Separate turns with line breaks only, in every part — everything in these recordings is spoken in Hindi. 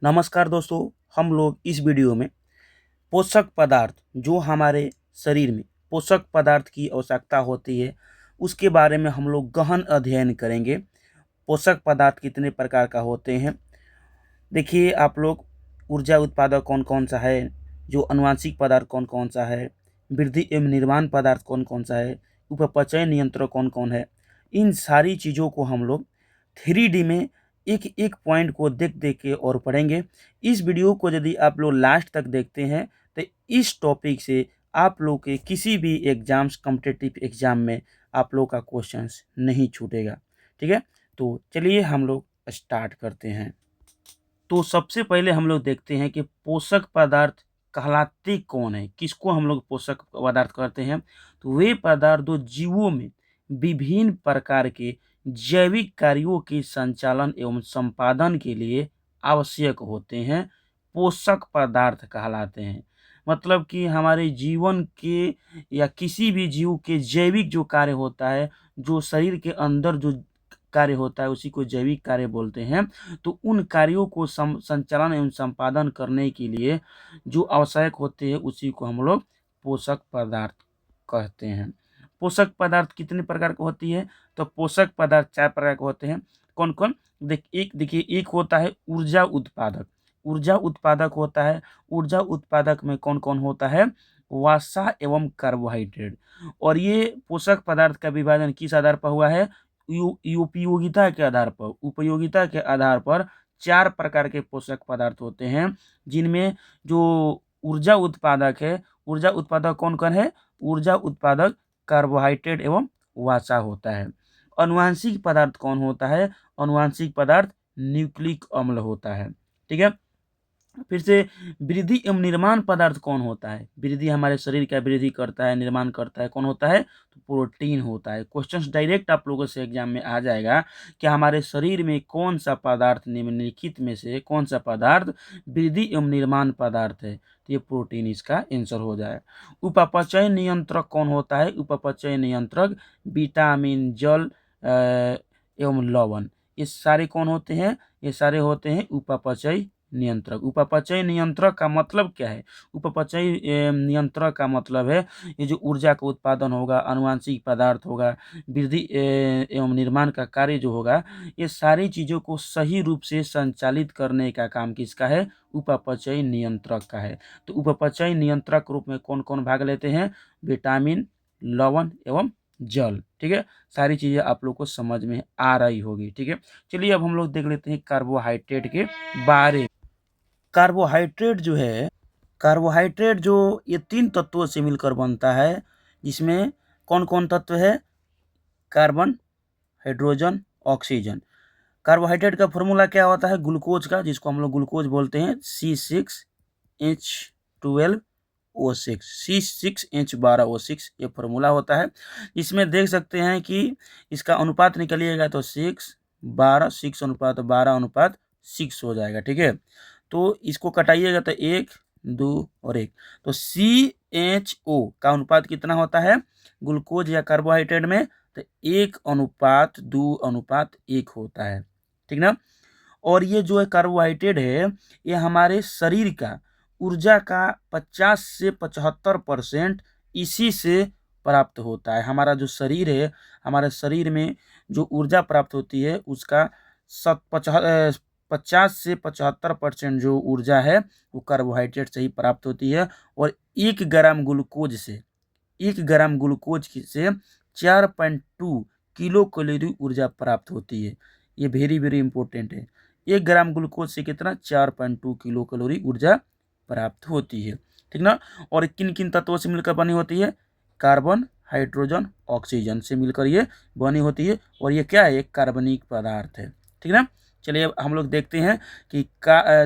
नमस्कार दोस्तों, हम लोग इस वीडियो में पोषक पदार्थ जो हमारे शरीर में पोषक पदार्थ की आवश्यकता होती है उसके बारे में हम लोग गहन अध्ययन करेंगे। पोषक पदार्थ कितने प्रकार का होते हैं, देखिए आप लोग। ऊर्जा उत्पादक कौन कौन सा है, जो अनुवांशिक पदार्थ कौन कौन सा है, वृद्धि एवं निर्माण पदार्थ कौन कौन सा है, उपपचय नियंत्रक कौन कौन है, इन सारी चीज़ों को हम लोग 3D में एक एक पॉइंट को देख देख के और पढ़ेंगे। इस वीडियो को यदि आप लोग लास्ट तक देखते हैं तो इस टॉपिक से आप लोग के किसी भी एग्जाम्स कॉम्पिटिटिव एग्जाम में आप लोग का क्वेश्चंस नहीं छूटेगा। ठीक है, तो चलिए हम लोग स्टार्ट करते हैं। तो सबसे पहले हम लोग देखते हैं कि पोषक पदार्थ कहलाते कौन है, किसको हम लोग पोषक पदार्थ कहते हैं। तो वे पदार्थ जो जीवों में विभिन्न प्रकार के जैविक कार्यों के संचालन एवं संपादन के लिए आवश्यक होते हैं, पोषक पदार्थ कहलाते हैं। मतलब कि हमारे जीवन के या किसी भी जीव के जैविक जो कार्य होता है, जो शरीर के अंदर जो कार्य होता है उसी को जैविक कार्य बोलते हैं। तो उन कार्यों को संचालन एवं संपादन करने के लिए जो आवश्यक होते हैं उसी को हम लोग पोषक पदार्थ कहते हैं। पोषक पदार्थ कितने प्रकार की होती है, तो पोषक पदार्थ 4 प्रकार के होते हैं। कौन कौन, देखिए एक होता है ऊर्जा उत्पादक। ऊर्जा उत्पादक होता है। ऊर्जा उत्पादक में कौन कौन होता है, वसा एवं कार्बोहाइड्रेट। और ये पोषक पदार्थ का विभाजन किस आधार पर हुआ है, उपयोगिता के आधार पर। उपयोगिता के आधार पर 4 प्रकार के पोषक पदार्थ होते हैं, जिनमें जो ऊर्जा उत्पादक है, ऊर्जा उत्पादक कौन कौन है, ऊर्जा उत्पादक कार्बोहाइड्रेट एवं वसा होता है। अनुवांशिक पदार्थ कौन होता है, अनुवांशिक पदार्थ न्यूक्लिक अम्ल होता है। ठीक है, फिर से वृद्धि एवं निर्माण पदार्थ कौन होता है, वृद्धि हमारे शरीर का वृद्धि करता है, निर्माण करता है, कौन होता है, तो प्रोटीन होता है। क्वेश्चंस डायरेक्ट आप लोगों से एग्जाम में आ जाएगा कि हमारे शरीर में कौन सा पदार्थ निम्नलिखित में से कौन सा पदार्थ वृद्धि एवं निर्माण पदार्थ है, तो ये प्रोटीन इसका आंसर हो जाए। उपपचय नियंत्रक कौन होता है, उपपचय नियंत्रक विटामिन, जल एवं लवण, ये सारे कौन होते हैं, ये सारे होते हैं उपपचय नियंत्रक। उपपचय नियंत्रक का मतलब क्या है, उपपचय नियंत्रक का मतलब है ये जो ऊर्जा का उत्पादन होगा, अनुवांशिक पदार्थ होगा, वृद्धि एवं निर्माण का कार्य जो होगा, ये सारी चीज़ों को सही रूप से संचालित करने का काम किसका है, उपपचय नियंत्रक का है। तो उपपचय नियंत्रक रूप में कौन कौन भाग लेते हैं, विटामिन, लवण एवं जल। ठीक है, सारी चीज़ें आप लोग को समझ में आ रही होगी। ठीक है, चलिए अब हम लोग देख लेते हैं कार्बोहाइड्रेट के बारे में। कार्बोहाइड्रेट जो है, कार्बोहाइड्रेट जो ये 3 तत्वों से मिलकर बनता है, जिसमें कौन कौन तत्व है, कार्बन, हाइड्रोजन, ऑक्सीजन। कार्बोहाइड्रेट का फॉर्मूला क्या होता है, ग्लूकोज का, जिसको हम लोग ग्लूकोज बोलते हैं, C6H12O6, C6H12O6 ये फॉर्मूला होता है। इसमें देख सकते हैं कि इसका अनुपात निकलिएगा तो 6:12, 6:12:6 हो जाएगा। ठीक है, तो इसको कटाइएगा तो 1, 2 और 1, तो CHO का अनुपात कितना होता है ग्लूकोज या कार्बोहाइड्रेट में, तो 1:2:1 होता है। ठीक ना, और ये जो है कार्बोहाइड्रेट है, ये हमारे शरीर का ऊर्जा का 50 से 75% इसी से प्राप्त होता है। हमारा जो शरीर है, हमारे शरीर में जो ऊर्जा प्राप्त होती है उसका 50 से 75% जो ऊर्जा है वो कार्बोहाइड्रेट से ही प्राप्त होती है। और 1 ग्राम ग्लूकोज से 4.2 किलो कैलोरी ऊर्जा प्राप्त होती है। ये वेरी वेरी इंपॉर्टेंट है। 1 ग्राम ग्लूकोज से कितना, 4.2 किलो कैलोरी ऊर्जा प्राप्त होती है। ठीक ना, और किन किन तत्वों से मिलकर बनी होती है, कार्बन, हाइड्रोजन, ऑक्सीजन से मिलकर ये बनी होती है। और ये क्या है, एक कार्बनिक पदार्थ है। ठीक ना, चलिए अब हम लोग देखते हैं कि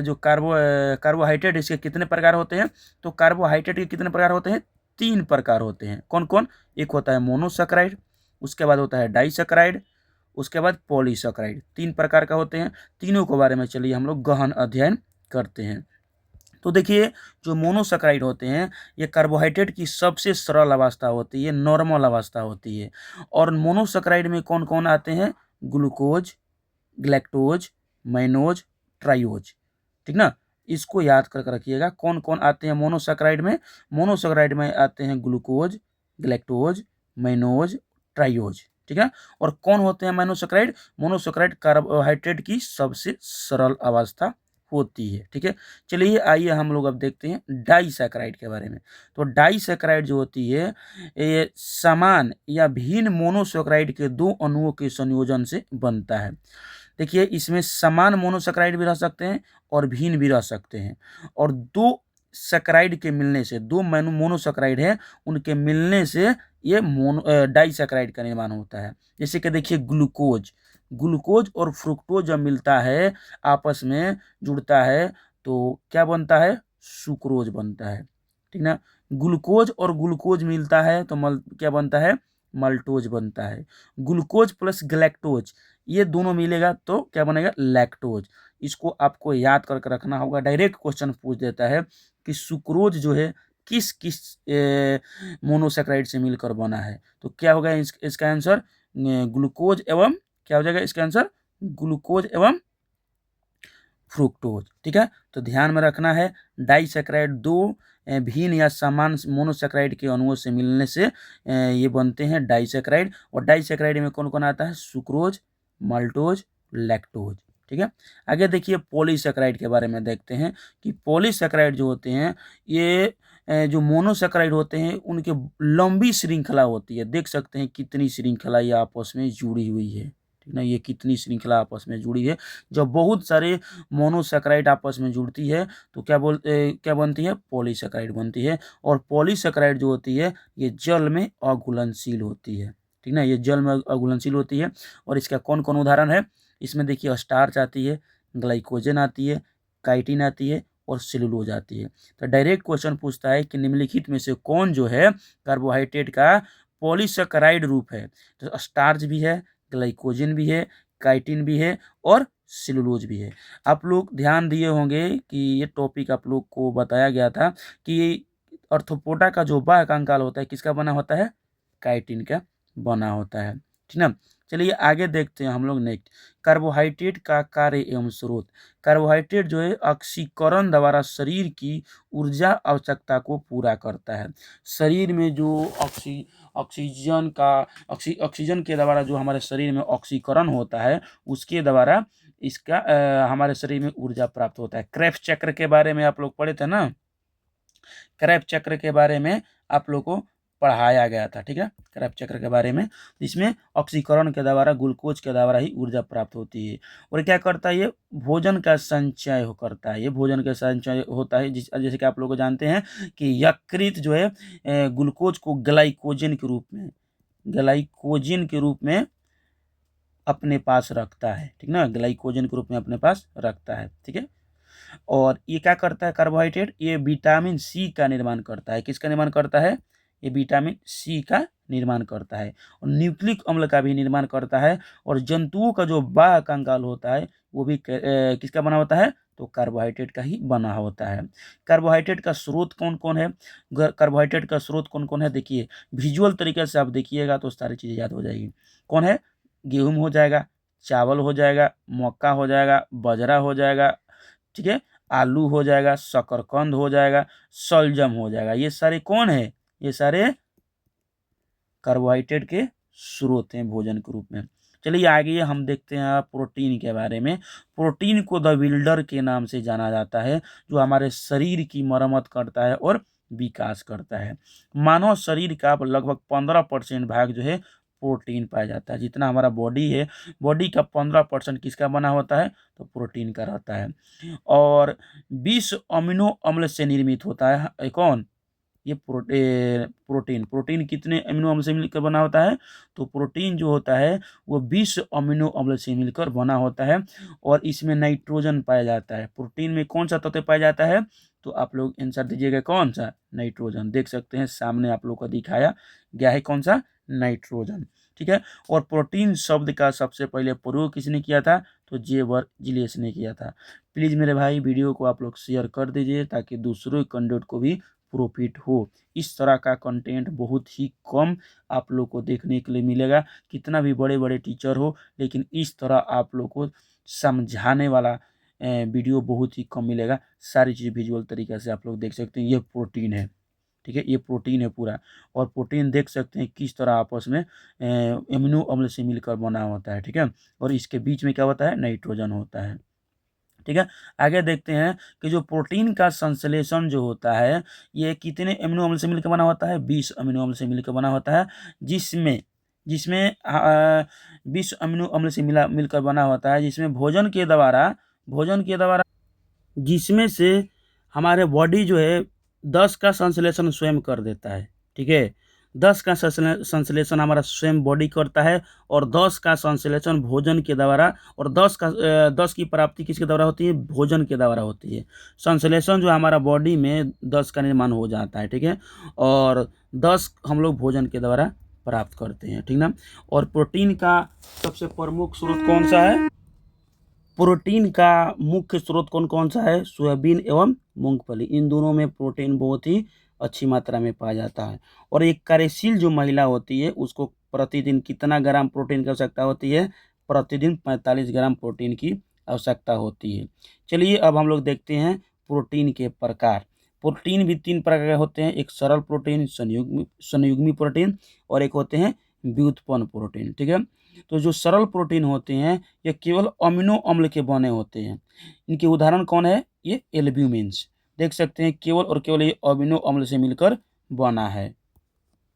जो कार्बोहाइड्रेट इसके कितने प्रकार होते हैं। तो कार्बोहाइड्रेट के कितने प्रकार होते हैं, 3 प्रकार होते हैं। कौन कौन, एक होता है मोनोसैकेराइड, उसके बाद होता है डाइसैकेराइड, उसके बाद पॉलीसैकेराइड। 3 प्रकार का होते हैं। तीनों के बारे में चलिए हम लोग गहन अध्ययन करते हैं। तो देखिए, जो मोनोसैकेराइड होते हैं ये कार्बोहाइड्रेट की सबसे सरल अवस्था होती है, नॉर्मल अवस्था होती है। और मोनोसैकेराइड में कौन कौन आते हैं, ग्लूकोज, ग्लैक्टोज, मैनोज, ट्राइओज। ठीक ना। इसको याद करके रखिएगा। कौन कौन आते हैं मोनोसेकेराइड में? मोनोसेकेराइड में आते हैं ग्लूकोज, गैलेक्टोज, मैनोज, ट्राइयोज, ठीक है। और कौन होते हैं मोनोसेकेराइड? मोनोसेकेराइड कार्बोहाइड्रेट की सबसे सरल अवस्था होती है, ठीक है। चलिए आइए हम लोग अब देखते हैं डाइसेकेराइड के बारे में। तो डाइसेकेराइड जो होती है ये समान या भिन्न मोनोसेकेराइड के दो अणुओं के संयोजन से बनता है। देखिए इसमें समान मोनोसेकेराइड भी रह सकते हैं और भिन्न भी रह सकते हैं। और दो सेकेराइड के मिलने से, दो मोनोसेकेराइड है उनके मिलने से ये डाइसेकेराइड का निर्माण होता है। जैसे कि देखिए ग्लूकोज, ग्लूकोज और फ्रुक्टोज जब मिलता है आपस में जुड़ता है तो क्या बनता है? सुक्रोज बनता है, ठीक ना। ग्लूकोज और ग्लूकोज मिलता है तो क्या बनता है? मल्टोज बनता है। ग्लूकोज प्लस गैलेक्टोज ये दोनों मिलेगा तो क्या बनेगा? लैक्टोज। इसको आपको याद करके रखना होगा। डायरेक्ट क्वेश्चन पूछ देता है कि सुक्रोज जो है किस किस मोनोसेकेराइड से मिलकर बना है। तो क्या होगा इसका आंसर? ग्लूकोज एवं क्या हो जाएगा इसका आंसर? ग्लूकोज एवं फ्रुक्टोज, ठीक है। तो ध्यान में रखना है डाइसेकेराइड दो भिन्न या समान मोनोसेकेराइड के अणुओं से मिलने से ये बनते हैं डाइसेकेराइड। और डाइसेकेराइड में कौन कौन आता है? सुक्रोज, माल्टोज, लैक्टोज, ठीक है। आगे देखिए पॉलीसेकेराइड के बारे में देखते हैं कि पॉलीसेकेराइड जो होते हैं ये जो मोनोसेकेराइड होते हैं उनके लंबी श्रृंखला होती है। देख सकते हैं कितनी श्रृंखला ये आपस में जुड़ी हुई है, ठीक ना। ये कितनी श्रृंखला आपस में जुड़ी है। जब बहुत सारे मोनोसेकेराइड आपस में जुड़ती है तो क्या बनती है? पॉलीसेकेराइड बनती है। और पॉलीसेकेराइड जो होती है ये जल में अघुलनशील होती है, ठीक ना। ये जल में अघुलनशील होती है। और इसका कौन कौन उदाहरण है? इसमें देखिए स्टार्च आती है, ग्लाइकोजन आती है, काइटिन आती है और सेलुलोज आती है। तो डायरेक्ट क्वेश्चन पूछता है कि निम्नलिखित में से कौन जो है कार्बोहाइड्रेट का पॉलीसेकेराइड रूप है? तो स्टार्च भी है, ग्लाइकोजन भी है, काइटिन भी है और सेलुलोज भी है। आप लोग ध्यान दिए होंगे कि ये टॉपिक आप लोग को बताया गया था कि अर्थोपोडा का जो बाह्य कंकाल होता है किसका बना होता है? काइटिन का बना होता है, ठीक ना। चलिए आगे देखते हैं हम लोग नेक्स्ट। कार्बोहाइड्रेट का कार्य एवं स्रोत। कार्बोहाइड्रेट जो है ऑक्सीकरण द्वारा शरीर की ऊर्जा आवश्यकता को पूरा करता है। शरीर में जो ऑक्सीजन के द्वारा जो हमारे शरीर में ऑक्सीकरण होता है उसके द्वारा इसका हमारे शरीर में ऊर्जा प्राप्त होता है। क्रेब्स चक्र के बारे में आप लोग पढ़े थे ना। क्रेब्स चक्र के बारे में आप लोग को पढ़ाया गया था, ठीक है। क्रेब्स चक्र के बारे में इसमें ऑक्सीकरण के द्वारा ग्लूकोज के द्वारा ही ऊर्जा प्राप्त होती है। और क्या करता है? ये भोजन का संचय करता है। ये भोजन का संचय होता है जैसे कि आप लोग जानते हैं कि यकृत जो है ग्लूकोज को ग्लाइकोजन के रूप में अपने पास रखता है, ठीक ना। ग्लाइकोजन के रूप में अपने पास रखता है, ठीक है। और ये क्या करता है कार्बोहाइड्रेट? ये विटामिन सी का निर्माण करता है। किसका निर्माण करता है? ये विटामिन सी का निर्माण करता है। और न्यूक्लिक अम्ल का भी निर्माण करता है। और जंतुओं का जो बाह्य कंकाल होता है वो भी किसका बना होता है? तो कार्बोहाइड्रेट का ही बना होता है। कार्बोहाइड्रेट का स्रोत कौन कौन है? कार्बोहाइड्रेट का स्रोत कौन कौन है? देखिए विजुअल तरीके से आप देखिएगा तो सारी चीज़ें याद हो जाएगी। कौन है? गेहूं हो जाएगा, चावल हो जाएगा, मक्का हो जाएगा, बाजरा हो जाएगा, ठीक है, आलू हो जाएगा, शकरकंद हो जाएगा, शलजम हो जाएगा। ये सारे कौन है? ये सारे कार्बोहाइड्रेट के स्रोत हैं भोजन के रूप में। चलिए आगे हम देखते हैं प्रोटीन के बारे में। प्रोटीन को द बिल्डर के नाम से जाना जाता है जो हमारे शरीर की मरम्मत करता है और विकास करता है। मानव शरीर का लगभग 15% भाग जो है प्रोटीन पाया जाता है। जितना हमारा बॉडी है, बॉडी का 15% किसका बना होता है? तो प्रोटीन का रहता है। और 20 अमीनो अम्ल से निर्मित होता है कौन? ये प्रोटीन। प्रोटीन कितने अमीनो अम्ल से मिलकर बना होता है? तो प्रोटीन जो होता है वो 20 अमीनो अम्ल से मिलकर बना होता है। और इसमें नाइट्रोजन पाया जाता है। प्रोटीन में कौन सा तत्व पाया जाता है? तो आप लोग आंसर दीजिएगा कौन सा? नाइट्रोजन। देख सकते हैं सामने आप लोग को दिखाया गया है कौन सा? नाइट्रोजन, ठीक है। और प्रोटीन शब्द का सबसे पहले प्रयोग किसने किया था? तो जेवर्जिलियस ने किया था। प्लीज़ मेरे भाई वीडियो को आप लोग शेयर कर दीजिए ताकि दूसरों कैंडिडेट को भी प्रॉफिट हो। इस तरह का कंटेंट बहुत ही कम आप लोग को देखने के लिए मिलेगा। कितना भी बड़े बड़े टीचर हो लेकिन इस तरह आप लोग को समझाने वाला वीडियो बहुत ही कम मिलेगा। सारी चीज़ विजुअल तरीके से आप लोग देख सकते हैं। ये प्रोटीन है, ठीक है, ये प्रोटीन है पूरा। और प्रोटीन देख सकते हैं किस तरह आपस में एमिनो अम्ल से मिलकर बना होता है, ठीक है। और इसके बीच में क्या होता है, नाइट्रोजन होता है, ठीक है। आगे देखते हैं कि जो प्रोटीन का संश्लेषण जो होता है ये कितने अमीनो अम्ल से मिलकर बना होता है, 20 अमीनो अम्ल से मिलकर बना होता है, जिसमें जिसमें 20 अमीनो अम्ल से मिलकर बना होता है, जिसमें भोजन के द्वारा जिसमें से हमारे बॉडी जो है 10 का संश्लेषण स्वयं कर देता है, ठीक है। 10 का संश्लेषण हमारा स्वयं बॉडी करता है, और 10 का संश्लेषण भोजन के द्वारा, और 10 की प्राप्ति किसके द्वारा होती है, भोजन के द्वारा होती है। संश्लेषण जो हमारा बॉडी में 10 का निर्माण हो जाता है, ठीक है, और 10 हम लोग भोजन के द्वारा प्राप्त करते हैं, ठीक ना। और प्रोटीन का सबसे प्रमुख स्रोत कौन सा है, प्रोटीन का मुख्य स्रोत कौन कौन सा है, सोयाबीन एवं मूंगफली। इन दोनों में प्रोटीन बहुत ही अच्छी मात्रा में पाया जाता है। और एक कार्यशील जो महिला होती है उसको प्रतिदिन कितना ग्राम प्रोटीन की आवश्यकता होती है, प्रतिदिन 45 ग्राम प्रोटीन की आवश्यकता होती है। चलिए अब हम लोग देखते हैं प्रोटीन के प्रकार। प्रोटीन भी 3 प्रकार के होते हैं, एक सरल प्रोटीन, संयुग्मी प्रोटीन, और एक होते हैं व्युत्पन्न प्रोटीन, ठीक है। तो जो सरल प्रोटीन होते हैं ये केवल अमीनो अम्ल के बने होते हैं। इनके उदाहरण कौन है, ये एल्ब्यूमिन्स, देख सकते हैं केवल और केवल ये अमीनो अम्ल से मिलकर बना है।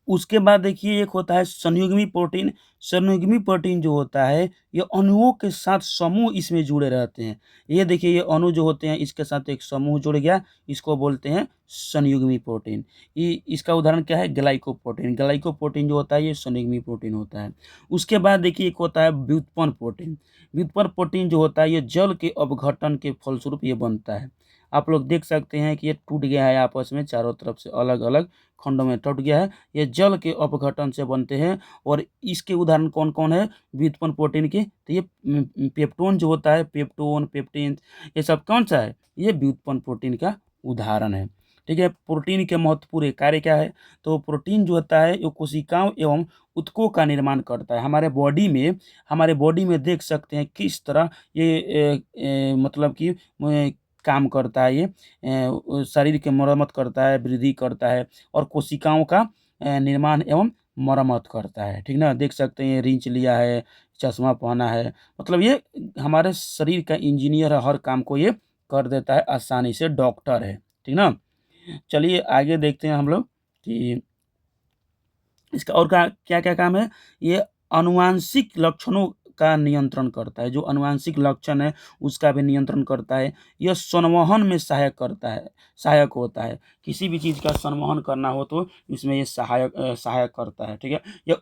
उसके बाद देखिए एक होता है संयुग्मी प्रोटीन। संयुग्मी प्रोटीन जो होता है ये अणुओं के साथ समूह इसमें जुड़े रहते हैं। ये देखिए ये अणु जो होते हैं इसके साथ एक समूह जुड़ गया, इसको बोलते हैं संयुग्मी प्रोटीन। ये इसका उदाहरण क्या है, ग्लाइकोप्रोटीन। ग्लाइकोप्रोटीन जो होता है ये संयुग्मी प्रोटीन होता है। उसके बाद देखिए एक होता है व्युत्पन्न प्रोटीन। व्युत्पन्न प्रोटीन जो होता है ये जल के अपघटन के फलस्वरूप ये बनता है। आप लोग देख सकते हैं कि ये टूट गया है, आपस में चारों तरफ से अलग अलग खंडों में टूट गया है। ये जल के अपघटन से बनते हैं। और इसके उदाहरण कौन कौन है व्युत्पन्न प्रोटीन के, तो ये पेप्टोन जो होता है, पेप्टोन, पेप्टिन, ये सब कौन सा है, ये व्युत्पन्न प्रोटीन का उदाहरण है, ठीक है। प्रोटीन के महत्वपूर्ण कार्य क्या है, तो प्रोटीन जो होता है ये कोशिकाओं एवं ऊतकों का निर्माण करता है। हमारे बॉडी में देख सकते हैं किस तरह ये मतलब कि काम करता है। ये शरीर के मरम्मत करता है, वृद्धि करता है, और कोशिकाओं का निर्माण एवं मरम्मत करता है, ठीक ना। देख सकते हैं रिंच लिया है, चश्मा पहना है, मतलब ये हमारे शरीर का इंजीनियर है, हर काम को ये कर देता है आसानी से, डॉक्टर है, ठीक ना। चलिए आगे देखते हैं हम लोग कि इसका और का क्या-क्या काम है। ये आनुवांशिक लक्षणों का नियंत्रण करता है, जो आनुवांशिक लक्षण है उसका भी नियंत्रण करता है। यह संवहन में सहायक होता है। किसी भी चीज़ का संवहन करना हो तो इसमें ये सहायक करता है, ठीक है। यह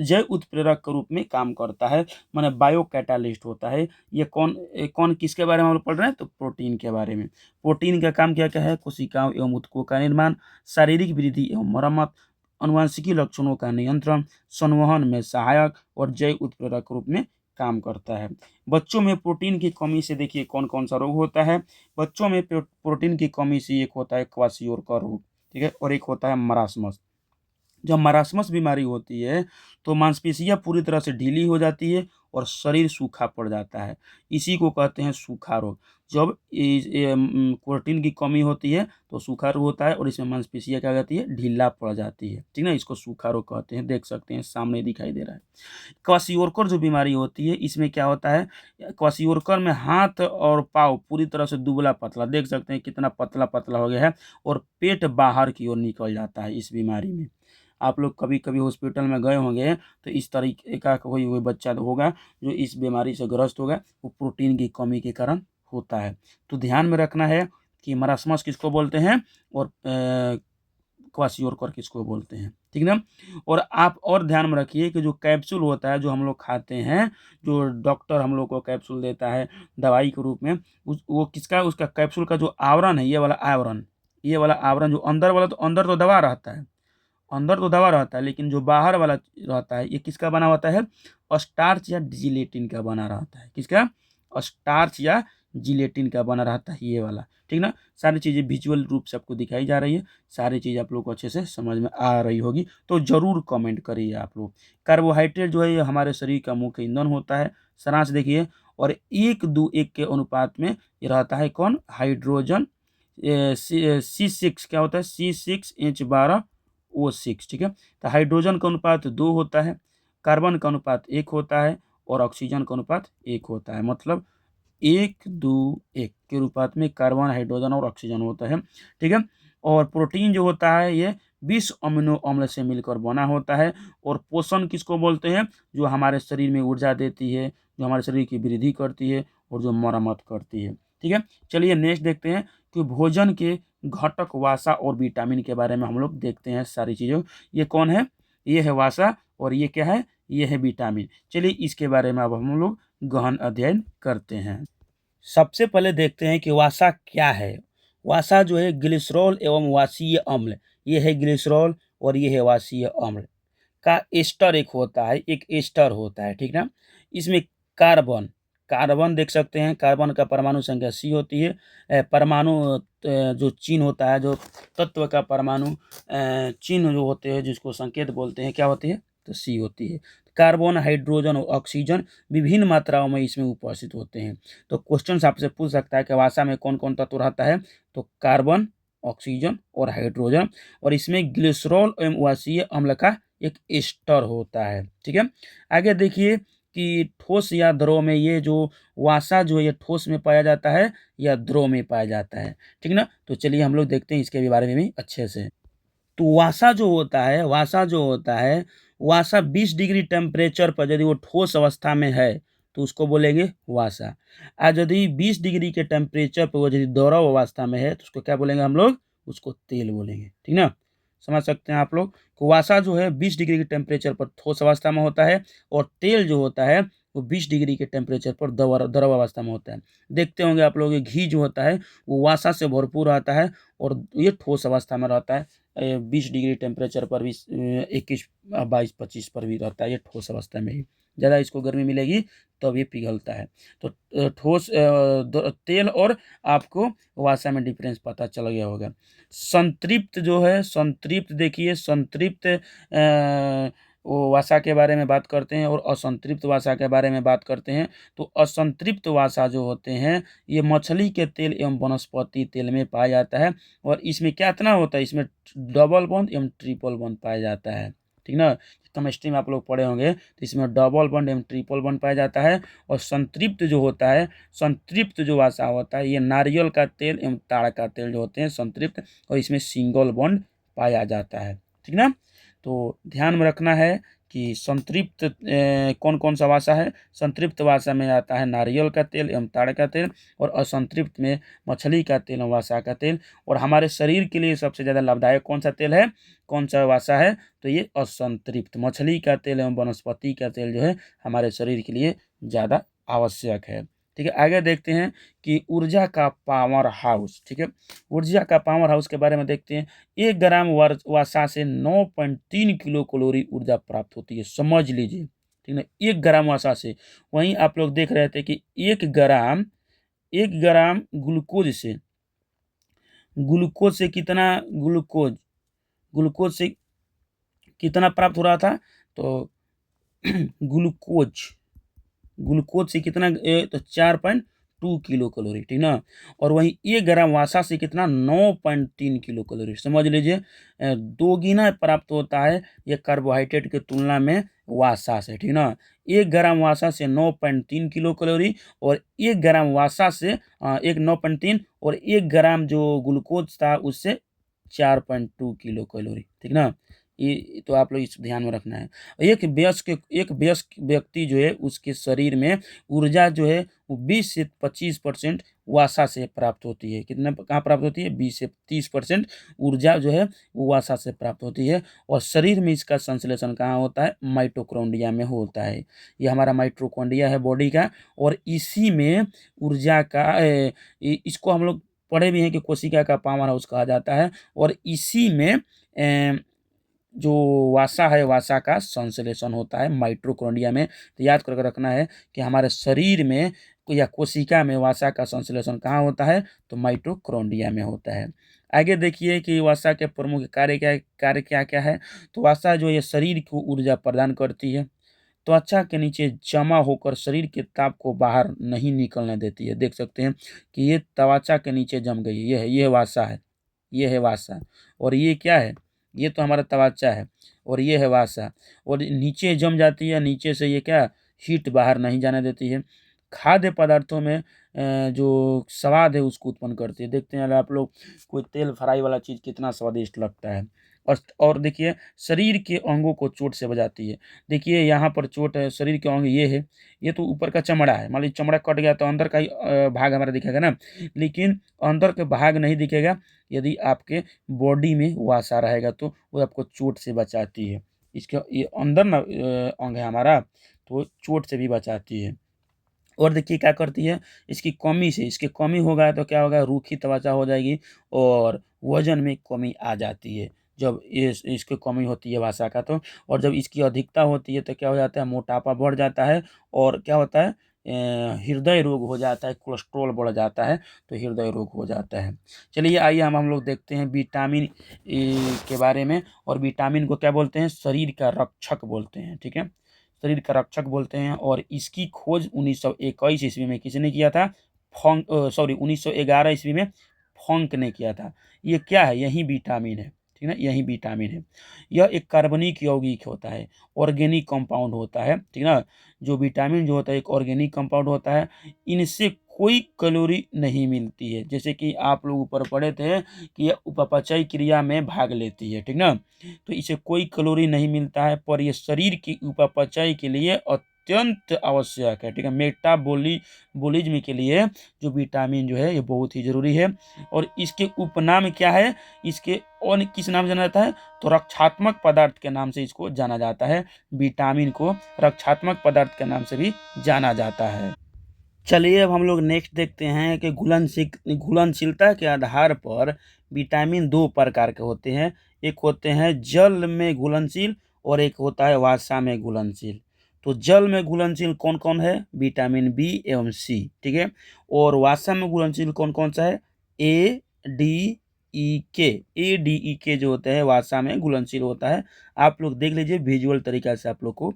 जैव उत्प्रेरक के रूप में काम करता है, माने बायो कैटालिस्ट होता है। ये कौन किसके बारे में हम लोग पढ़ रहे हैं, तो प्रोटीन के बारे में। प्रोटीन का काम क्या-क्या है, कोशिकाओं एवं ऊतकों का निर्माण, शारीरिक वृद्धि एवं मरम्मत, आनुवंशिकी लक्षणों का नियंत्रण, संवहन में सहायक, और जैव उत्प्रेरक रूप में काम करता है। बच्चों में प्रोटीन की कमी से देखिए कौन कौन सा रोग होता है। बच्चों में प्रोटीन की कमी से एक होता है क्वाशियोरकर रोग, ठीक है, और एक होता है मरासमस। जब मरासमस बीमारी होती है तो मांसपेशियां पूरी तरह से ढीली हो जाती है और शरीर सूखा पड़ जाता है। इसी को कहते हैं सूखा रोग। जब प्रोटीन की कमी होती है तो सूखा रोग होता है, और इसमें मांसपेशियां क्या हो जाती है, ढीला पड़ जाती है, ठीक ना। इसको सूखा रोग कहते हैं, देख सकते हैं सामने दिखाई दे रहा है। क्वाशियोरकर जो बीमारी होती है इसमें क्या होता है, क्वाशियोरकर में हाथ और पाँव पूरी तरह से दुबला पतला, देख सकते हैं कितना पतला पतला हो गया है, और पेट बाहर की ओर निकल जाता है इस बीमारी में। आप लोग कभी कभी हॉस्पिटल में गए होंगे तो इस तरीके का कोई बच्चा होगा जो इस बीमारी से ग्रस्त होगा, वो प्रोटीन की कमी के कारण होता है। तो ध्यान में रखना है कि मरासमस किसको बोलते हैं और क्वाशियोरकर किसको बोलते हैं, ठीक ना। और आप और ध्यान में रखिए कि जो कैप्सूल होता है जो हम लोग खाते हैं, जो डॉक्टर हम लोग को कैप्सूल देता है दवाई के रूप में, वो किसका, उसका कैप्सूल का जो आवरण है, ये वाला आवरण जो अंदर वाला, तो अंदर तो दवा रहता है, लेकिन जो बाहर वाला रहता है ये किसका बना होता है, स्टार्च या जिलेटिन का बना रहता है। किसका, स्टार्च या जिलेटिन का बना रहता है ये वाला, ठीक ना। सारी चीज़ें विजुअल रूप से आपको दिखाई जा रही है, सारी चीज़ आप लोग को अच्छे से समझ में आ रही होगी, तो ज़रूर कमेंट करिए आप लोग। कार्बोहाइड्रेट जो है ये हमारे शरीर का मुख्य ईंधन होता है। सारांश देखिए, और 1:1 के अनुपात में ये रहता है कौन, हाइड्रोजन। C6 क्या होता है, C6H12O6, ठीक है। तो हाइड्रोजन का अनुपात 2 होता है, कार्बन का अनुपात 1 होता है और ऑक्सीजन का अनुपात 1 होता है। मतलब 1:1 के अनुपात में कार्बन, हाइड्रोजन और ऑक्सीजन होता है, ठीक है। और प्रोटीन जो होता है ये 20 अमीनो अम्ल से मिलकर बना होता है। और पोषण किसको बोलते हैं, जो हमारे शरीर में ऊर्जा देती है, जो हमारे शरीर की वृद्धि करती है और जो मरम्मत करती है, ठीक है। चलिए नेक्स्ट देखते हैं कि भोजन के घटक वसा और विटामिन के बारे में हम लोग देखते हैं सारी चीज़ों। ये कौन है, ये है वसा और ये क्या है, ये है विटामिन। चलिए इसके बारे में अब हम लोग गहन अध्ययन करते हैं। सबसे पहले देखते हैं कि वसा क्या है। वसा जो है ग्लिसरॉल एवं वाष्पीय अम्ल, ये है ग्लिसरॉल और ये है वाष्पीय अम्ल का एस्टर एक होता है, एक एस्टर होता है, ठीक ना। इसमें कार्बन, कार्बन देख सकते हैं, कार्बन का परमाणु संख्या C होती है। परमाणु जो चिन्ह होता है, जो तत्व का परमाणु चिन्ह जो होते हैं, जिसको संकेत बोलते हैं, क्या होती है, तो C होती है। कार्बन, हाइड्रोजन और ऑक्सीजन विभिन्न मात्राओं में इसमें उपस्थित होते हैं। तो क्वेश्चन आपसे पूछ सकता है कि वसा में कौन कौन तत्व रहता है, तो कार्बन, ऑक्सीजन और हाइड्रोजन, और इसमें ग्लिसरॉल एवं वाष्पीय अम्ल का एक एस्टर होता है, ठीक है। आगे देखिए कि ठोस या द्रव में ये जो वसा जो है ये ठोस में पाया जाता है या द्रव में पाया जाता है, ठीक ना। तो चलिए हम लोग देखते हैं इसके भी बारे में भी अच्छे से। तो वासा जो होता है, वासा जो होता है, वासा 20 डिग्री टेम्परेचर पर यदि वो ठोस अवस्था में है तो उसको बोलेंगे वासा। आज यदि 20 डिग्री के टेम्परेचर पर वो यदि द्रव अवस्था में है तो उसको क्या बोलेंगे हम लोग, उसको तेल बोलेंगे, ठीक ना। समझ सकते हैं आप लोग। तो वासा जो है 20 डिग्री के टेम्परेचर पर ठोस अवस्था में होता है और तेल जो होता है वो 20 डिग्री के टेम्परेचर पर द्रव अवस्था में होता है। देखते होंगे आप लोग, घी जो होता है वो वासा से भरपूर आता है और ये ठोस अवस्था में रहता है। 20 डिग्री टेम्परेचर पर भी 21, 22, 25 पर भी रहता है, ये ठोस अवस्था में ही। ज़्यादा इसको गर्मी मिलेगी तब ये पिघलता है। तो ठोस तेल और आपको वासा में डिफरेंस पता चल गया होगा। संतृप्त जो है, संतृप्त देखिए, संतृप्त वो वसा के बारे में बात करते हैं और असंतृप्त वसा के बारे में बात करते हैं। तो असंतृप्त वसा जो होते हैं ये मछली के तेल एवं वनस्पति तेल में पाया जाता है और इसमें क्या इतना होता है, इसमें डबल बॉन्ड एवं ट्रिपल बॉन्ड पाया जाता है, ठीक ना। केमिस्ट्री में आप लोग पढ़े होंगे तो इसमें डबल बॉन्ड एवं ट्रिपल बॉन्ड पाया जाता है। और संतृप्त जो होता है, संतृप्त जो वसा होता है ये नारियल का तेल एवं ताड़ का तेल जो होते हैं संतृप्त, और इसमें सिंगल बॉन्ड पाया जाता है, ठीक ना। तो ध्यान में रखना है कि संतृप्त कौन कौन सा वसा है। संतृप्त वसा में आता है नारियल का तेल एवं ताड़ का तेल, और असंतृप्त में मछली का तेल एवं वसा का तेल। और हमारे शरीर के लिए सबसे ज़्यादा लाभदायक कौन सा तेल है, कौन सा वसा है, तो ये असंतृप्त मछली का तेल एवं वनस्पति का तेल जो है हमारे शरीर के लिए ज़्यादा आवश्यक है, ठीक है। आगे देखते हैं कि ऊर्जा का पावर हाउस, ठीक है। ऊर्जा का पावर हाउस के बारे में देखते हैं। 1 ग्राम वसा से 9.3 किलो कैलोरी ऊर्जा प्राप्त होती है, समझ लीजिए, ठीक है, 1 ग्राम वसा से। वहीं आप लोग देख रहे थे कि 1 ग्राम ग्लूकोज से कितना ग्लूकोज से कितना प्राप्त हो रहा था, तो ग्लूकोज ग्लूकोज से कितना तो 4.2 किलो कैलोरी, ठीक ना। और वहीं 1 ग्राम वसा से कितना 9.3 किलो कैलोरी, समझ लीजिए 2 गुना प्राप्त होता है ये कार्बोहाइड्रेट की तुलना में वसा से, ठीक ना। 1 ग्राम वसा से 9.3 किलो कैलोरी और 1 ग्राम वसा से 9.3 और 1 ग्राम जो ग्लूकोज था उससे 4.2 किलो कैलोरी, ठीक ना। ये तो आप लोग इस ध्यान में रखना है। एक वयस्क व्यक्ति जो है उसके शरीर में ऊर्जा जो है वो 20 से 25% वसा से प्राप्त होती है। कितना कहाँ प्राप्त होती है, 20 से 30% ऊर्जा जो है वो वसा से प्राप्त होती है। और शरीर में इसका संश्लेषण कहाँ होता है, माइटोकॉन्ड्रिया में होता है। ये हमारा माइटोकॉन्ड्रिया है बॉडी का, और इसी में ऊर्जा का इसको हम लोग पढ़े भी हैं कि कोशिका का पावर हाउस कहा जाता है। और इसी में जो वसा है वसा का संश्लेषण होता है माइटोकॉन्ड्रिया में। तो याद करके रखना है कि हमारे शरीर में या कोशिका में वसा का संश्लेषण कहाँ होता है, तो माइटोकॉन्ड्रिया में होता है। आगे देखिए कि वसा के प्रमुख कार्य क्या क्या है। तो वसा जो ये शरीर को ऊर्जा प्रदान करती है, त्वचा के नीचे जमा होकर शरीर के ताप को बाहर नहीं निकलने देती है। देख सकते हैं कि ये त्वचा के नीचे जम गई है। ये वासा है, ये है वासा, और ये क्या है, ये तो हमारा त्वचा है, और ये है वासा, और नीचे जम जाती है। नीचे से ये क्या, हीट बाहर नहीं जाने देती है। खाद्य पदार्थों में जो स्वाद है उसको उत्पन्न करती है। देखते हैं आप लोग, कोई तेल फ्राई वाला चीज़ कितना स्वादिष्ट लगता है। और देखिए शरीर के अंगों को चोट से बचाती है। देखिए यहाँ पर चोट है, शरीर के अंग ये है, ये तो ऊपर का चमड़ा है। मान लीजिए चमड़ा कट गया तो अंदर का ही भाग हमारा दिखेगा ना, लेकिन अंदर के भाग नहीं दिखेगा। यदि आपके बॉडी में वसा रहेगा तो वो आपको चोट से बचाती है। इसके ये अंदर ना अंग है हमारा, तो चोट से भी बचाती है। और देखिए क्या करती है, इसकी कमी से, इसकी कमी होगा तो क्या होगा, रूखी त्वचा हो जाएगी और वजन में कमी आ जाती है। जब ये इसकी कमी होती है वसा का तो, और जब इसकी अधिकता होती है तो क्या हो जाता है, मोटापा बढ़ जाता है, और क्या होता है, हृदय रोग हो जाता है, कोलेस्ट्रॉल बढ़ जाता है, तो हृदय रोग हो जाता है। चलिए आइए हम लोग देखते हैं विटामिन के बारे में। और विटामिन को क्या बोलते हैं, शरीर का रक्षक बोलते हैं। ठीक है, शरीर का रक्षक बोलते हैं। और इसकी खोज 1921 ईस्वी में किसने किया था, 1911 ईस्वी में फॉन्क ने किया था। ये क्या है, यही विटामिन है। ठीक है ना, यही विटामिन है। यह एक कार्बनिक यौगिक होता है, ऑर्गेनिक कंपाउंड होता है। ठीक है ना, जो विटामिन जो होता है एक ऑर्गेनिक कंपाउंड होता है। इनसे कोई कैलोरी नहीं मिलती है। जैसे कि आप लोग ऊपर पढ़े थे कि यह उपापचय क्रिया में भाग लेती है। ठीक ना, तो इसे कोई कैलोरी नहीं मिलता है, पर यह शरीर की उपापचय के लिए अत्यंत आवश्यक है। ठीक है, मेटाबॉलिज्म के लिए जो विटामिन जो है ये बहुत ही जरूरी है। और इसके उपनाम क्या है, इसके और किस नाम जाना जाता है, तो रक्षात्मक पदार्थ के नाम से इसको जाना जाता है। विटामिन को रक्षात्मक पदार्थ के नाम से भी जाना जाता है। चलिए अब हम लोग नेक्स्ट देखते हैं कि घुलनशीलता के आधार पर विटामिन दो प्रकार के होते हैं। एक होते हैं जल में घुलनशील, और एक होता है वसा में घुलनशील। तो जल में घुलनशील कौन कौन है, विटामिन बी एवं सी। ठीक है, और वसा में घुलनशील कौन कौन सा है, ए डी ई के। ए डी ई के जो होते हैं वसा में घुलनशील होता है। आप लोग देख लीजिए, विजुअल तरीका से आप लोग को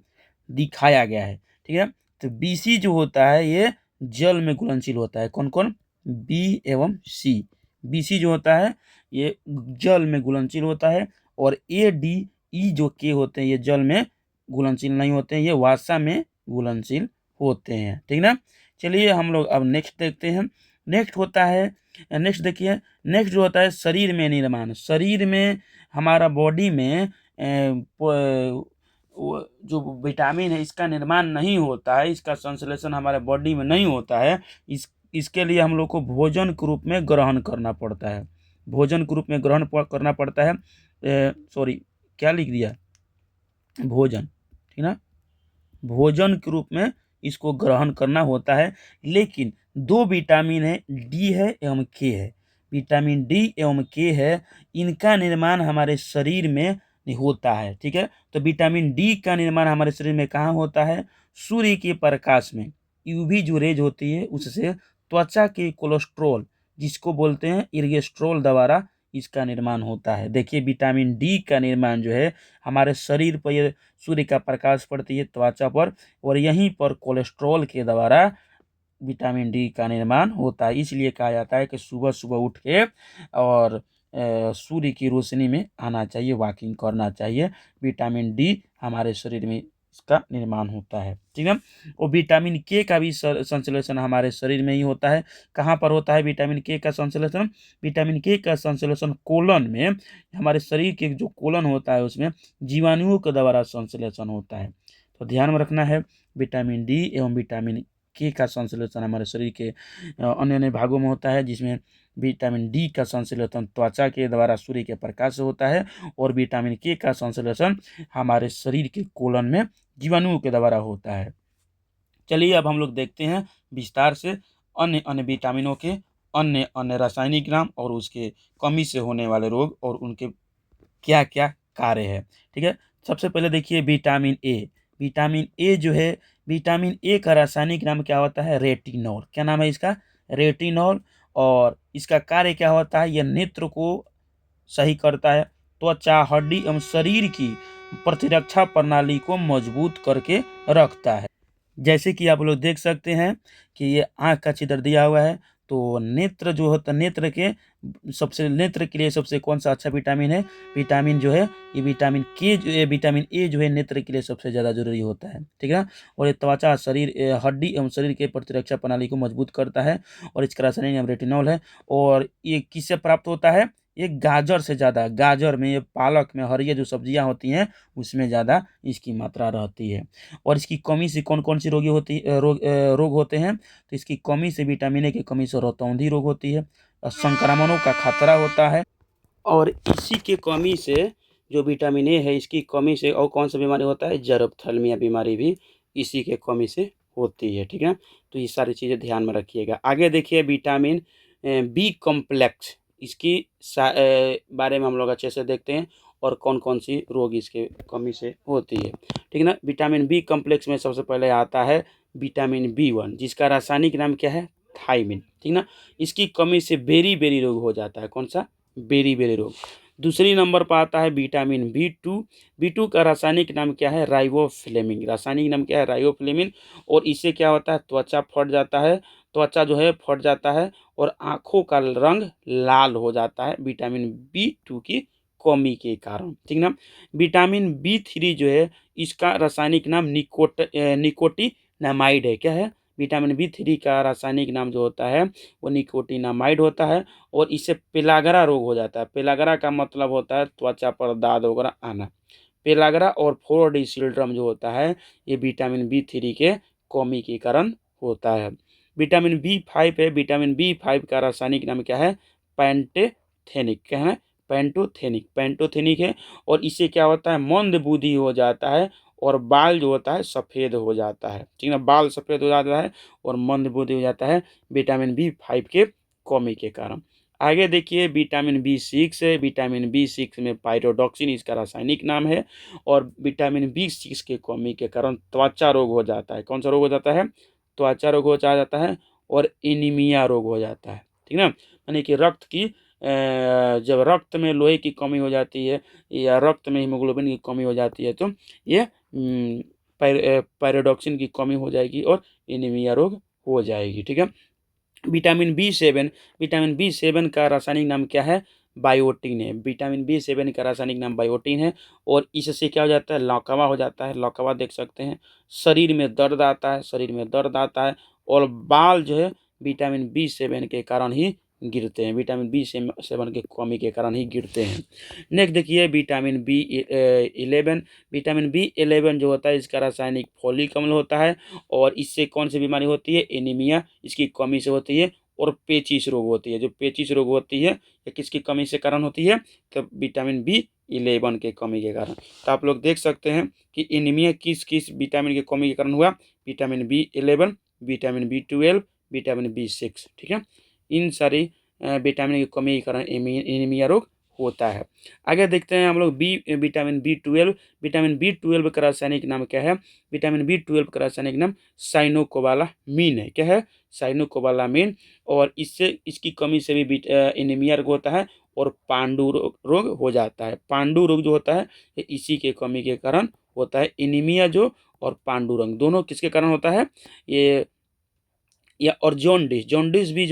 दिखाया गया है। ठीक है, तो बी सी जो होता है ये जल में घुलनशील होता है। कौन कौन, बी एवं सी। बी सी जो होता है ये जल में घुलनशील होता है। और ए डी ई जो के होते हैं ये जल में घुलनशील नहीं होते हैं, ये वसा में घुलनशील होते हैं। ठीक ना, चलिए हम लोग अब नेक्स्ट देखते हैं। नेक्स्ट होता है, नेक्स्ट देखिए, नेक्स्ट जो होता है शरीर में निर्माण। शरीर में हमारा बॉडी में जो विटामिन है इसका निर्माण नहीं होता है, इसका संश्लेषण हमारे बॉडी में नहीं होता है। इसके लिए हम लोग को भोजन के रूप में ग्रहण करना पड़ता है। भोजन के रूप में ग्रहण करना पड़ता है। सॉरी, क्या लिख दिया, भोजन। ठीक ना, भोजन के रूप में इसको ग्रहण करना होता है। लेकिन दो विटामिन है, डी है एवं के है। विटामिन डी एवं के है, इनका निर्माण हमारे शरीर में होता है। ठीक है, तो विटामिन डी का निर्माण हमारे शरीर में कहाँ होता है, सूर्य के प्रकाश में। यूवी जो रेज होती है उससे त्वचा के कोलेस्ट्रॉल, जिसको बोलते हैं इर्गेस्ट्रोल, द्वारा इसका निर्माण होता है। देखिए विटामिन डी का निर्माण जो है हमारे शरीर पर, ये सूर्य का प्रकाश पड़ती है त्वचा पर, और यहीं पर कोलेस्ट्रॉल के द्वारा विटामिन डी का निर्माण होता है। इसलिए कहा जाता है कि सुबह सुबह उठ के और सूर्य की रोशनी में आना चाहिए, वॉकिंग करना चाहिए। विटामिन डी हमारे शरीर में इसका निर्माण होता है। ठीक है, और विटामिन के का भी संश्लेषण हमारे शरीर में ही होता है। कहाँ पर होता है विटामिन के का संश्लेषण, विटामिन के का संश्लेषण कोलन में, हमारे शरीर के जो कोलन होता है उसमें जीवाणुओं के द्वारा संश्लेषण होता है। तो ध्यान में रखना है, विटामिन डी एवं विटामिन के का संश्लेषण हमारे शरीर के अन्य अन्य भागों में होता है, जिसमें विटामिन डी का संश्लेषण त्वचा के द्वारा सूर्य के प्रकाश से होता है, और विटामिन के का संश्लेषण हमारे शरीर के कोलन में जीवाणुओं के द्वारा होता है। चलिए अब हम लोग देखते हैं विस्तार से अन्य अन्य विटामिनों के अन्य अन्य रासायनिक नाम, और उसके कमी से होने वाले रोग, और उनके क्या क्या कार्य है। ठीक है, सबसे पहले देखिए विटामिन ए। विटामिन ए जो है, विटामिन ए का रासायनिक नाम क्या होता है, रेटिनॉल। क्या नाम है इसका, रेटिनॉल। और इसका कार्य क्या होता है, यह नेत्र को सही करता है, त्वचा, हड्डी एवं शरीर की प्रतिरक्षा प्रणाली को मजबूत करके रखता है। जैसे कि आप लोग देख सकते हैं कि ये आँख का चित्र दिया हुआ है, तो नेत्र जो होता है, नेत्र के लिए सबसे कौन-सा अच्छा विटामिन है? विटामिन जो है, ये विटामिन ए जो है नेत्र के लिए सबसे ज़्यादा ज़रूरी होता है, ठीक है ना? और ये त्वचा, हड्डी एवं शरीर के प्रतिरक्षा प्रणाली को मजबूत करता है और इसका रासायनिक नाम रेटिनॉल है। और ये किससे प्राप्त होता है? ये गाजर से ज़्यादा, गाजर में, ये पालक में, हरियर जो सब्जियाँ होती हैं, उसमें ज़्यादा इसकी मात्रा रहती है। और इसकी कमी से कौन-कौन सी रोग होते हैं? तो इसकी कमी से, विटामिन ए की कमी से रतौंधी रोग होती है, संक्रमणों का खतरा होता है। और इसी के कमी से, जो विटामिन ए है, इसकी कमी से और कौन सा बीमारी होता है? जरबथैल्मिया बीमारी भी इसी के कमी से होती है, ठीक है? तो ये सारी चीज़ें ध्यान में रखिएगा। आगे देखिए विटामिन बी कॉम्प्लेक्स, इसकी बारे में हम लोग अच्छे से देखते हैं और कौन-कौन सी रोग इसके कमी से होती है, ठीक है ना? विटामिन बी कॉम्प्लेक्स में सबसे पहले आता है विटामिन बी1, जिसका रासायनिक नाम क्या है? थायमिन, ठीक ना? इसकी कमी से बेरी-बेरी रोग हो जाता है। कौन-सा? बेरी-बेरी रोग। दूसरी नंबर पर आता है विटामिन बी2। बी2 का रासायनिक नाम क्या है? राइबोफ्लेविन। रासायनिक नाम क्या है? राइबोफ्लेविन। और इससे क्या होता है? त्वचा फट जाता है, त्वचा जो है फट जाता है और आँखों का रंग लाल हो जाता है विटामिन बी2 की कमी के कारण, ठीक ना? विटामिन बी3 जो है, इसका रासायनिक नाम निकोटिनामाइड है। क्या है? विटामिन बी3 का रासायनिक नाम जो होता है वो निकोटिनामाइड होता है और इससे पेलाग्रा रोग हो जाता है। पेलाग्रा का मतलब होता है त्वचा पर दाग वगैरह आना। पेलाग्रा और 4D सिंड्रोम जो होता है, ये विटामिन बी3 के कमी के कारण होता है। विटामिन बी5 है। विटामिन बी5 का रासायनिक नाम क्या है? पैंटोथेनिक। क्या है? पैंटोथेनिक है। और इससे क्या होता है? मंद बुद्धि हो जाता है और बाल जो होता है सफ़ेद हो जाता है, ठीक है ना? बाल सफ़ेद हो जाता है और मंद बुद्धि हो जाता है विटामिन बी5 के कमी के कारण। आगे देखिए विटामिन बी6 है। विटामिन बी6 में पायरोडॉक्सिन इसका रासायनिक नाम है। और विटामिन बी6 के कमी के कारण त्वचा रोग हो जाता है। कौन सा रोग हो जाता है? त्वचा रोग हो जाता है और एनीमिया रोग हो जाता है, ठीक है ना? यानी कि जब रक्त में लोहे की कमी हो जाती है या रक्त में हीमोग्लोबिन की कमी हो जाती है, तो ये पायरोडॉक्सिन की कमी हो जाएगी और एनीमिया रोग हो जाएगी, ठीक है? विटामिन बी7 का रासायनिक नाम क्या है? बायोटीन है। विटामिन बी7 का रासायनिक नाम बायोटीन है। और इससे क्या हो जाता है? लकवा हो जाता है। लकवा देख सकते हैं। शरीर में दर्द आता है और बाल जो है विटामिन बी7 के कारण ही गिरते हैं। विटामिन बी7 की कमी के कारण ही गिरते हैं। नेक्स्ट देखिए विटामिन बी11 जो होता है, इसका रासायनिक फोलिक अम्ल होता है और इससे कौन सी बीमारी होती है? एनीमिया इसकी कमी से होती है। और पेचिश रोग होती है। जो पेचिश रोग होती है, ये किसकी कमी से कारण होती है? तो विटामिन बी11 के कमी के कारण। तो आप लोग देख सकते हैं कि एनीमिया किस किस विटामिन की कमी के कारण हुआ? Vitamin बी11, vitamin B12, vitamin B6, ठीक है? इन सारी विटामिन की कमी के कारण एनीमिया रोग होता है। आगे देखते हैं हम लोग विटामिन बी12। विटामिन बी12 का रासायनिक नाम क्या है? विटामिन बी12 का रासायनिक नाम साइनोकोबालामीन है। क्या है? साइनोकोबालामीन। और इसकी कमी से भी एनीमिया रोग होता है और पांडु रोग हो जाता है। पांडु रोग जो होता है, ये इसी के कमी के कारण होता है। एनीमिया जो और पांडुरंग दोनों किसके कारण होता है? ये या और जॉन्डिस भी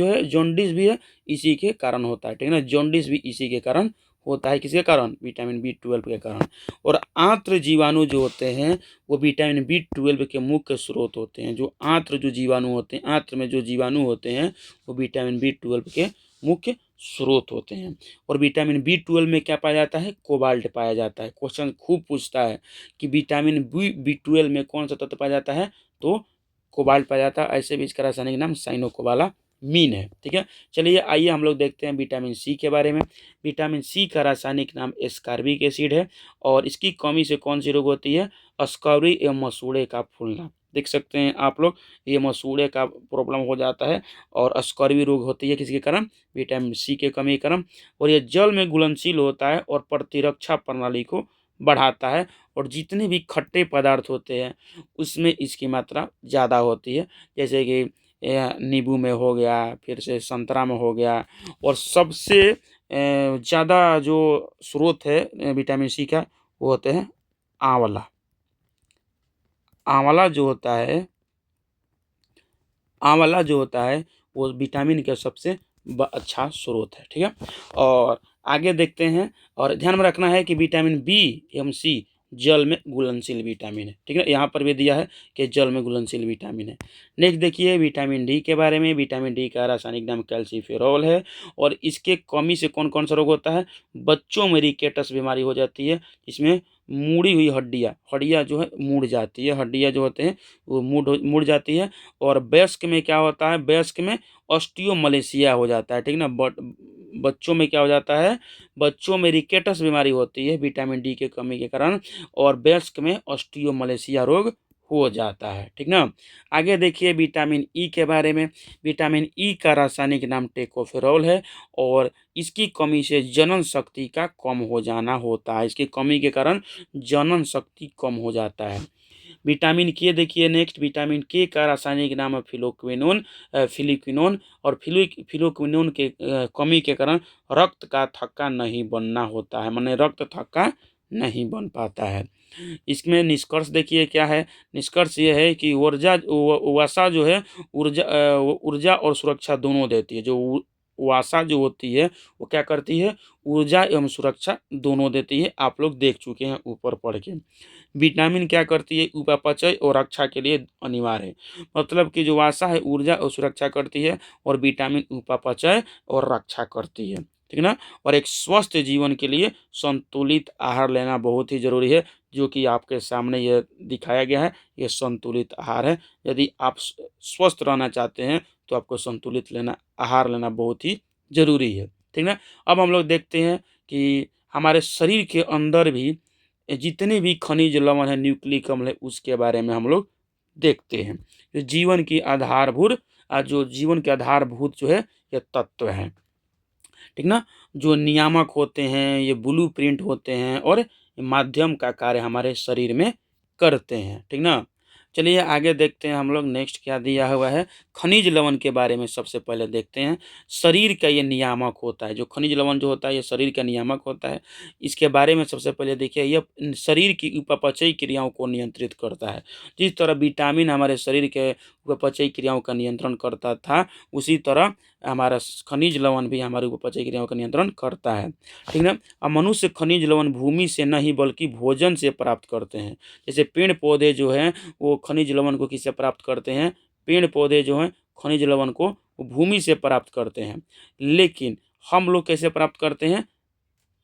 है, इसी के कारण होता है, ठीक है ना? जॉन्डिस भी इसी के कारण होता है। किसके कारण? विटामिन बी12 के कारण। और आंत्र जीवाणु जो होते हैं, वो विटामिन बी12 के मुख्य स्रोत होते हैं। आंत्र में जो जीवाणु होते हैं, वो विटामिन बी12 के मुख्य स्रोत होते हैं। और विटामिन बी12 में क्या पाया जाता है? कोबाल्ट पाया जाता है। क्वेश्चन खूब पूछता है कि विटामिन बी12 में कौन सा तत्व पाया जाता है? तो कोबाल्ट पाया जाता है। ऐसे भी इसका रासायनिक नाम साइनोकोबालामीन है, ठीक है? चलिए आइए हम लोग देखते हैं विटामिन सी के बारे में। विटामिन सी का रासायनिक नाम एस्कॉर्बिक एसिड है। और इसकी कमी से कौन सी रोग होती है? स्कर्वी एवं मसूड़े का फूलना। देख सकते हैं आप लोग, ये मसूड़े का प्रॉब्लम हो जाता है और स्कर्वी रोग होती है किसके कारण? विटामिन सी के कमी के कारण। और ये जल में घुलनशील होता है और प्रतिरक्षा प्रणाली को बढ़ाता है। और जितने भी खट्टे पदार्थ होते हैं, उसमें इसकी मात्रा ज़्यादा होती है। जैसे कि नींबू में हो गया, फिर से संतरा में हो गया। और सबसे ज़्यादा जो स्रोत है विटामिन सी का, वो होते हैं आंवला। आंवला जो होता है आंवला जो होता है वो विटामिन का सबसे अच्छा स्रोत है। ठीक है, और आगे देखते हैं। और ध्यान में रखना है कि विटामिन बी एवं सी जल में घुलनशील विटामिन है। ठीक है, यहाँ पर भी दिया है कि जल में घुलनशील विटामिन है। नेक्स्ट देखिए विटामिन डी के बारे में। विटामिन डी का रासायनिक नाम कैल्सीफेरॉल है, और इसके कमी से कौन कौन सा रोग होता है? बच्चों में रिकेटस बीमारी हो जाती है, इसमें मुड़ी हुई हड्डियाँ जो है मुड़ जाती है, हड्डियाँ जो होते हैं वो मुड़ जाती है। और वयस्क में क्या होता है? वयस्क में ऑस्टियोमलेशिया हो जाता है। ठीक ना, बट बच्चों में क्या हो जाता है? बच्चों में रिकेटस बीमारी होती है विटामिन डी के कमी के कारण, और वयस्क में ऑस्टियोमलेशिया रोग हो जाता है। ठीक ना, आगे देखिए विटामिन ई के बारे में। विटामिन ई का रासायनिक नाम टेकोफेरॉल है, और इसकी कमी से जनन शक्ति का कम हो जाना होता है। इसकी कमी के कारण जनन शक्ति कम हो जाता है। विटामिन के देखिए नेक्स्ट। विटामिन के का रासायनिक नाम है फिलिक्विनोन, और फिलिक्विनोन के कमी के कारण रक्त का थक्का नहीं बनना होता है, माने रक्त थक्का नहीं बन पाता है। इसमें निष्कर्ष देखिए क्या है? निष्कर्ष ये है कि वसा जो है ऊर्जा और सुरक्षा दोनों देती है। जो वसा जो होती है वो क्या करती है? ऊर्जा एवं सुरक्षा दोनों देती है। आप लोग देख चुके हैं ऊपर पढ़ के। विटामिन क्या करती है? उपापचय और रक्षा के लिए अनिवार्य है। मतलब कि जो वसा है ऊर्जा और सुरक्षा करती है, और विटामिन उपापचय और रक्षा करती है। ठीक ना, और एक स्वस्थ जीवन के लिए संतुलित आहार लेना बहुत ही जरूरी है, जो कि आपके सामने ये दिखाया गया है। ये संतुलित आहार है। यदि आप स्वस्थ रहना चाहते हैं तो आपको संतुलित आहार लेना बहुत ही जरूरी है। ठीक ना, अब हम लोग देखते हैं कि हमारे शरीर के अंदर भी जितने भी खनिज लवण है, न्यूक्लिक अम्ल है, उसके बारे में हम लोग देखते हैं। जो जीवन के आधारभूत जो है ये तत्व है। ठीक ना, जो नियामक होते हैं, ये ब्लूप्रिंट होते हैं, और माध्यम का कार्य हमारे शरीर में करते हैं। ठीक ना, चलिए आगे देखते हैं हम लोग। नेक्स्ट क्या दिया हुआ है? खनिज लवण के बारे में सबसे पहले देखते हैं। शरीर का ये नियामक होता है। जो खनिज लवण जो होता है ये शरीर का नियामक होता है। इसके बारे में सबसे पहले देखिए, यह शरीर की उपापचयी क्रियाओं को नियंत्रित करता है। जिस तरह विटामिन हमारे शरीर के उपापचयी क्रियाओं का नियंत्रण करता था, उसी तरह हमारा खनिज लवण भी हमारी उपापचय क्रियाओं का नियंत्रण करता है। ठीक है, अब मनुष्य खनिज लवण भूमि से नहीं बल्कि भोजन से प्राप्त करते हैं। जैसे पेड़ पौधे जो हैं वो खनिज लवण को किससे प्राप्त करते हैं? पेड़ पौधे जो हैं खनिज लवण को भूमि से प्राप्त करते हैं। लेकिन हम लोग कैसे प्राप्त करते हैं?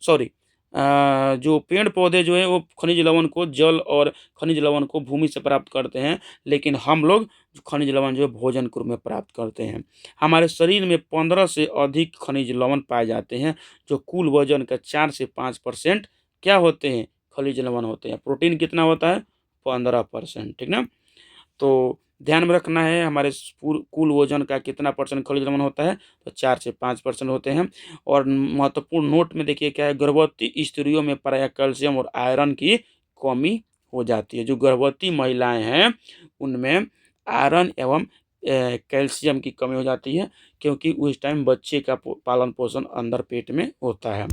सॉरी, जो पेड़ पौधे जो है वो खनिज लवण को जल और खनिज लवण को भूमि से प्राप्त करते हैं, लेकिन हम लोग खनिज लवण जो है भोजन के रूप में प्राप्त करते हैं। हमारे शरीर में 15 से अधिक खनिज लवण पाए जाते हैं, जो कुल वजन का 4 से 5% क्या होते हैं? खनिज लवण होते हैं। प्रोटीन कितना होता है? 15%। ठीक ना, तो ध्यान में रखना है हमारे कुल वजन का कितना परसेंट खनिज लवण होता है? तो 4 से 5% होते हैं। और महत्वपूर्ण नोट में देखिए क्या है? गर्भवती स्त्रियों में प्रायः कैल्शियम और आयरन की कमी हो जाती है। जो गर्भवती महिलाएं हैं उनमें आयरन एवं कैल्शियम की कमी हो जाती है, क्योंकि उस टाइम बच्चे का पालन पोषण अंदर पेट में होता है।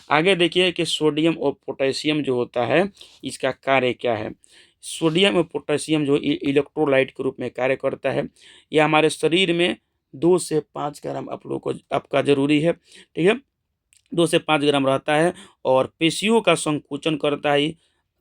आगे देखिए कि सोडियम और पोटेशियम जो होता है इसका कार्य क्या है? सोडियम और पोटेशियम जो इलेक्ट्रोलाइट के रूप में कार्य करता है। यह हमारे शरीर में 2 से 5 ग्राम आप लोगों को आपका जरूरी है। ठीक है, 2 से 5 ग्राम रहता है, और पेशियों का संकुचन करता है,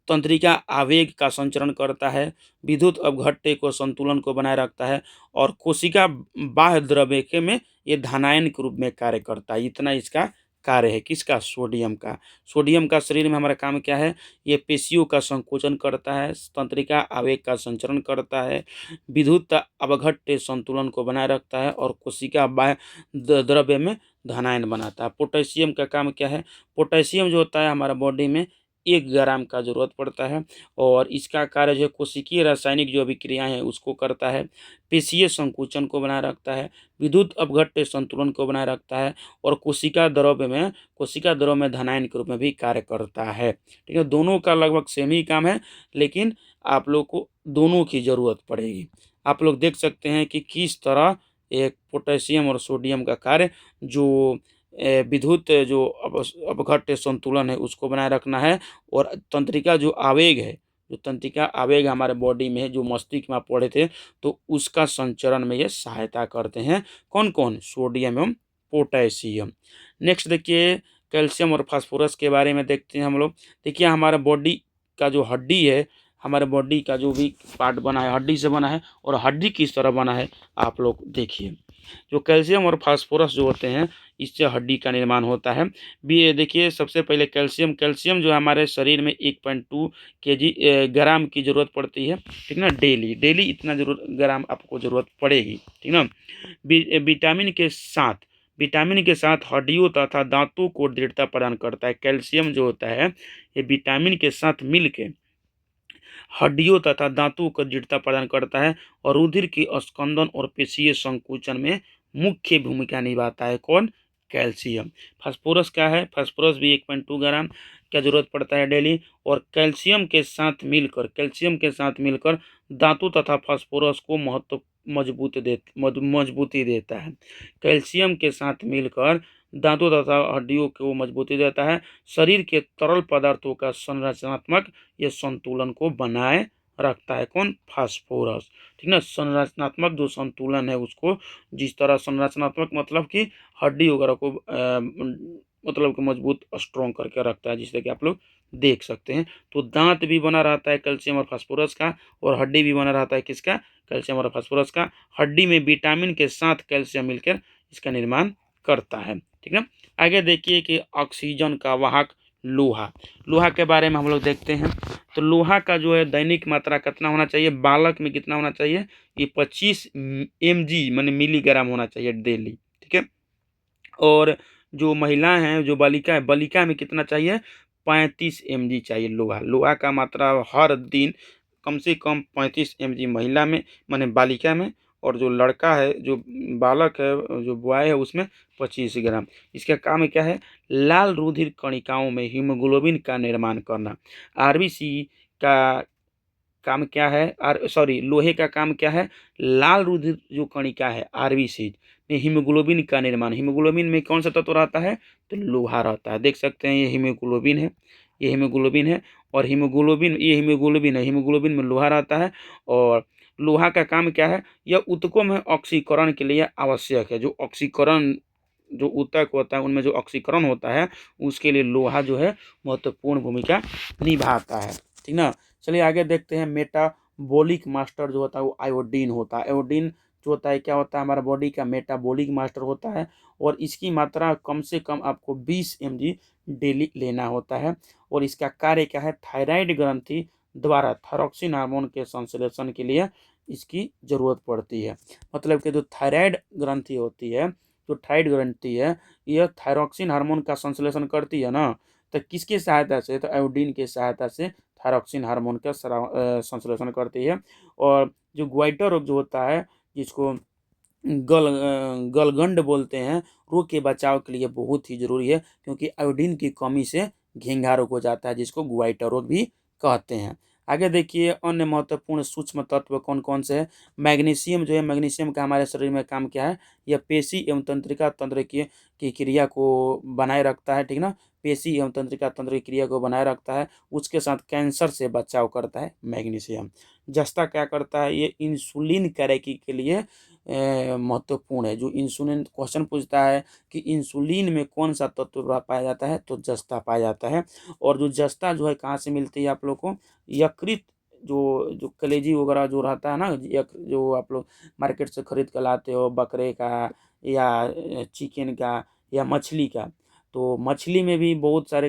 तंत्रिका आवेग का संचरण करता है, विद्युत अपघट्य को संतुलन को बनाए रखता है, और कोशिका बाह्य द्रव्य में ये धनायन के रूप में कार्य करता है। इतना इसका कार्य है। किसका? सोडियम का। सोडियम का शरीर में हमारा काम क्या है? ये पेशियों का संकोचन करता है, तंत्रिका आवेग का संचरण करता है, विद्युत अपघट्य संतुलन को बनाए रखता है, और कोशिका बाह्य द्रव्य में धनायन बनाता है। पोटेशियम का काम क्या है? पोटेशियम जो होता है हमारा बॉडी में 1 ग्राम का जरूरत पड़ता है, और इसका कार्य जो है कोशिकीय रासायनिक जो अभिक्रियाएं हैं उसको करता है, पेशीय संकुचन को बनाए रखता है, विद्युत अपघट्य संतुलन को बनाए रखता है, और कोशिका द्रव्य में धनायन के रूप में भी कार्य करता है। ठीक है, दोनों का लगभग सेम ही काम है, लेकिन आप लोग को दोनों की जरूरत पड़ेगी। आप लोग देख सकते हैं कि किस तरह एक पोटेशियम और सोडियम का कार्य जो विद्युत जो अपघट्य संतुलन है उसको बनाए रखना है, और तंत्रिका जो आवेग है, जो तंत्रिका आवेग हमारे बॉडी में है, जो मस्तिष्क में आप पढ़े थे, तो उसका संचरण में ये सहायता करते हैं। कौन कौन? सोडियम एवं पोटेशियम। नेक्स्ट देखिए, कैल्शियम और फास्फोरस के बारे में देखते हैं हम लोग। देखिए हमारा बॉडी का जो हड्डी है, हमारे बॉडी का जो भी पार्ट बना है हड्डी से बना है, और हड्डी किस तरह बना है आप लोग देखिए। जो कैल्शियम और फास्फोरस जो होते हैं, इससे हड्डी का निर्माण होता है। भी देखिए, सबसे पहले कैल्शियम, कैल्शियम जो है हमारे शरीर में 1.2 केजी ग्राम की ज़रूरत पड़ती है, ठीक ना। डेली डेली इतना जरूरत ग्राम आपको ज़रूरत पड़ेगी, ठीक ना। विटामिन के साथ, विटामिन के साथ हड्डियों तथा दांतों को दृढ़ता प्रदान करता है। कैल्शियम जो होता है ये विटामिन के साथ मिलके हड्डियों तथा दांतों को दृढ़ता प्रदान करता है, और रुधिर के स्कंदन और पेशीय संकुचन में मुख्य भूमिका निभाता है। कौन? कैल्शियम। फास्फोरस क्या है? फास्फोरस भी 1.2 ग्राम का जरूरत पड़ता है डेली, और कैल्शियम के साथ मिलकर, कैल्शियम के साथ मिलकर दांतों तथा फास्फोरस को मजबूती देता है। कैल्शियम के साथ मिलकर दांतों तथा हड्डियों को मजबूती देता है। शरीर के तरल पदार्थों का संरचनात्मक ये संतुलन को बनाए रखता है। कौन? फास्फोरस, ठीक ना। संरचनात्मक जो संतुलन है उसको, जिस तरह संरचनात्मक मतलब कि हड्डी वगैरह को मतलब कि मजबूत स्ट्रॉन्ग करके रखता है, जिससे कि आप लोग देख सकते हैं। तो दांत भी बना रहता है कैल्शियम और फास्फोरस का, और हड्डी भी बना रहता है किसका? कैल्शियम और फास्फोरस का। हड्डी में विटामिन के साथ कैल्शियम मिलकर इसका निर्माण करता है, ठीक ना। आगे देखिए कि ऑक्सीजन का वाहक लोहा, लोहा के बारे में हम लोग देखते हैं। तो लोहा का जो है दैनिक मात्रा कितना होना चाहिए? बालक में कितना होना चाहिए? ये 25 mg माने मिलीग्राम होना चाहिए डेली, ठीक है। और जो महिला हैं, जो बालिका है, बालिका में कितना चाहिए? 35 mg चाहिए लोहा। लोहा का मात्रा हर दिन कम से कम 35 mg महिला में माने बालिका में, और जो लड़का है, जो बालक है, जो बॉय है, उसमें 25 ग्राम। इसका काम क्या है? लाल रुधिर कणिकाओं में हीमोग्लोबिन का निर्माण करना। आरबीसी का काम क्या है? लोहे का काम क्या है? लाल रुधिर जो कणिका है आरबीसी में हीमोग्लोबिन का निर्माण। हीमोग्लोबिन में कौन सा तत्व रहता है? तो लोहा रहता है। देख सकते हैं ये हीमोग्लोबिन है, ये हीमोग्लोबिन है, और हीमोग्लोबिन, ये हीमोग्लोबिन है, हीमोग्लोबिन में लोहा रहता है। और लोहा का काम क्या है? यह ऊतकों में ऑक्सीकरण के लिए आवश्यक है। जो ऑक्सीकरण, जो ऊतक होता है उनमें जो ऑक्सीकरण होता है, उसके लिए लोहा जो है महत्वपूर्ण भूमिका निभाता है, ठीक ना। चलिए आगे देखते हैं। मेटाबॉलिक मास्टर जो होता है वो आयोडीन होता है। आयोडीन जो होता है क्या होता है? हमारा बॉडी का मेटाबॉलिक मास्टर होता है, और इसकी मात्रा कम से कम आपको 20 mg डेली लेना होता है। और इसका कार्य क्या है? थायराइड ग्रंथि द्वारा थायरॉक्सिन हार्मोन के संश्लेषण के लिए इसकी जरूरत पड़ती है। मतलब कि जो थायराइड ग्रंथि होती है, जो थायराइड ग्रंथि है, यह थायरॉक्सिन हार्मोन का संश्लेषण करती है ना, तो किसकी सहायता से? तो आयोडीन की सहायता से थायरॉक्सिन हार्मोन का संश्लेषण करती है। और जो ग्वाइटर रोग जो होता है, जिसको गलगंड बोलते हैं, रोग के बचाव के लिए बहुत ही जरूरी है, क्योंकि आयोडीन की कमी से घेंघा रोग हो जाता है, जिसको ग्वाइटर रोग भी कहते हैं। आगे देखिए, अन्य महत्वपूर्ण सूक्ष्म तत्व कौन कौन से हैं? मैग्नीशियम जो है, मैग्नीशियम का हमारे शरीर में काम क्या है? यह पेशी एवं तंत्रिका तंत्र की क्रिया को बनाए रखता है, ठीक ना। पेशी एवं तंत्रिका तंत्र की क्रिया को बनाए रखता है। उसके साथ कैंसर से बचाव करता है मैग्नीशियम। जस्ता क्या करता है? ये इंसुलिन कैरेकी के लिए महत्वपूर्ण है। जो इंसुलिन क्वेश्चन पूछता है कि इंसुलिन में कौन सा तत्व पाया जाता है, तो जस्ता पाया जाता है। और जो जस्ता जो है कहाँ से मिलती है आप लोग को? यकृत, जो जो कलेजी वगैरह जो रहता है ना, जो आप लोग मार्केट से खरीद कर लाते हो, बकरे का या चिकन का या मछली का, तो मछली में भी बहुत सारे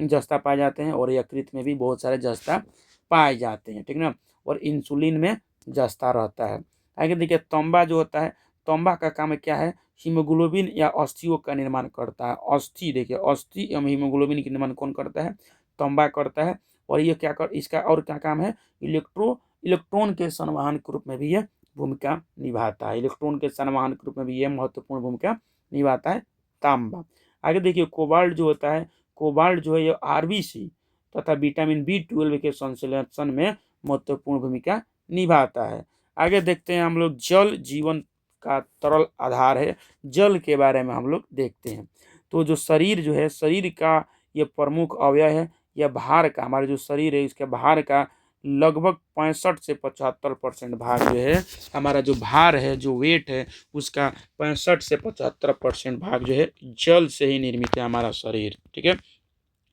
जस्ता पाए जाते हैं, और यकृत में भी बहुत सारे जस्ता पाए जाते हैं, ठीक ना। और इंसुलिन में जस्ता रहता है। आगे देखिए, तांबा जो होता है, तांबा का काम क्या है? हीमोग्लोबिन या अस्थियों का निर्माण करता है। अस्थि, देखिए अस्थि एवं हीमोग्लोबिन का निर्माण कौन करता है? तांबा करता है। और ये इसका और क्या काम है? इलेक्ट्रॉन के संवहन के रूप में भी यह भूमिका निभाता है। इलेक्ट्रॉन के संवहन के रूप में भी यह महत्वपूर्ण भूमिका निभाता है तांबा। आगे देखिए, कोबाल्ट जो होता है, कोबाल्ट जो है ये आरबीसी तथा विटामिन B12 के संश्लेषण में महत्वपूर्ण भूमिका निभाता है। आगे देखते हैं हम लोग, जल जीवन का तरल आधार है, जल के बारे में हम लोग देखते हैं। तो जो शरीर जो है, शरीर का ये प्रमुख अवयव है। यह भार का, हमारा जो शरीर है इसके भार का लगभग 65 से 75% भाग जो है, हमारा जो भार है, जो वेट है, उसका 65 से 75% भाग जो है जल से ही निर्मित है हमारा शरीर। ठीक है,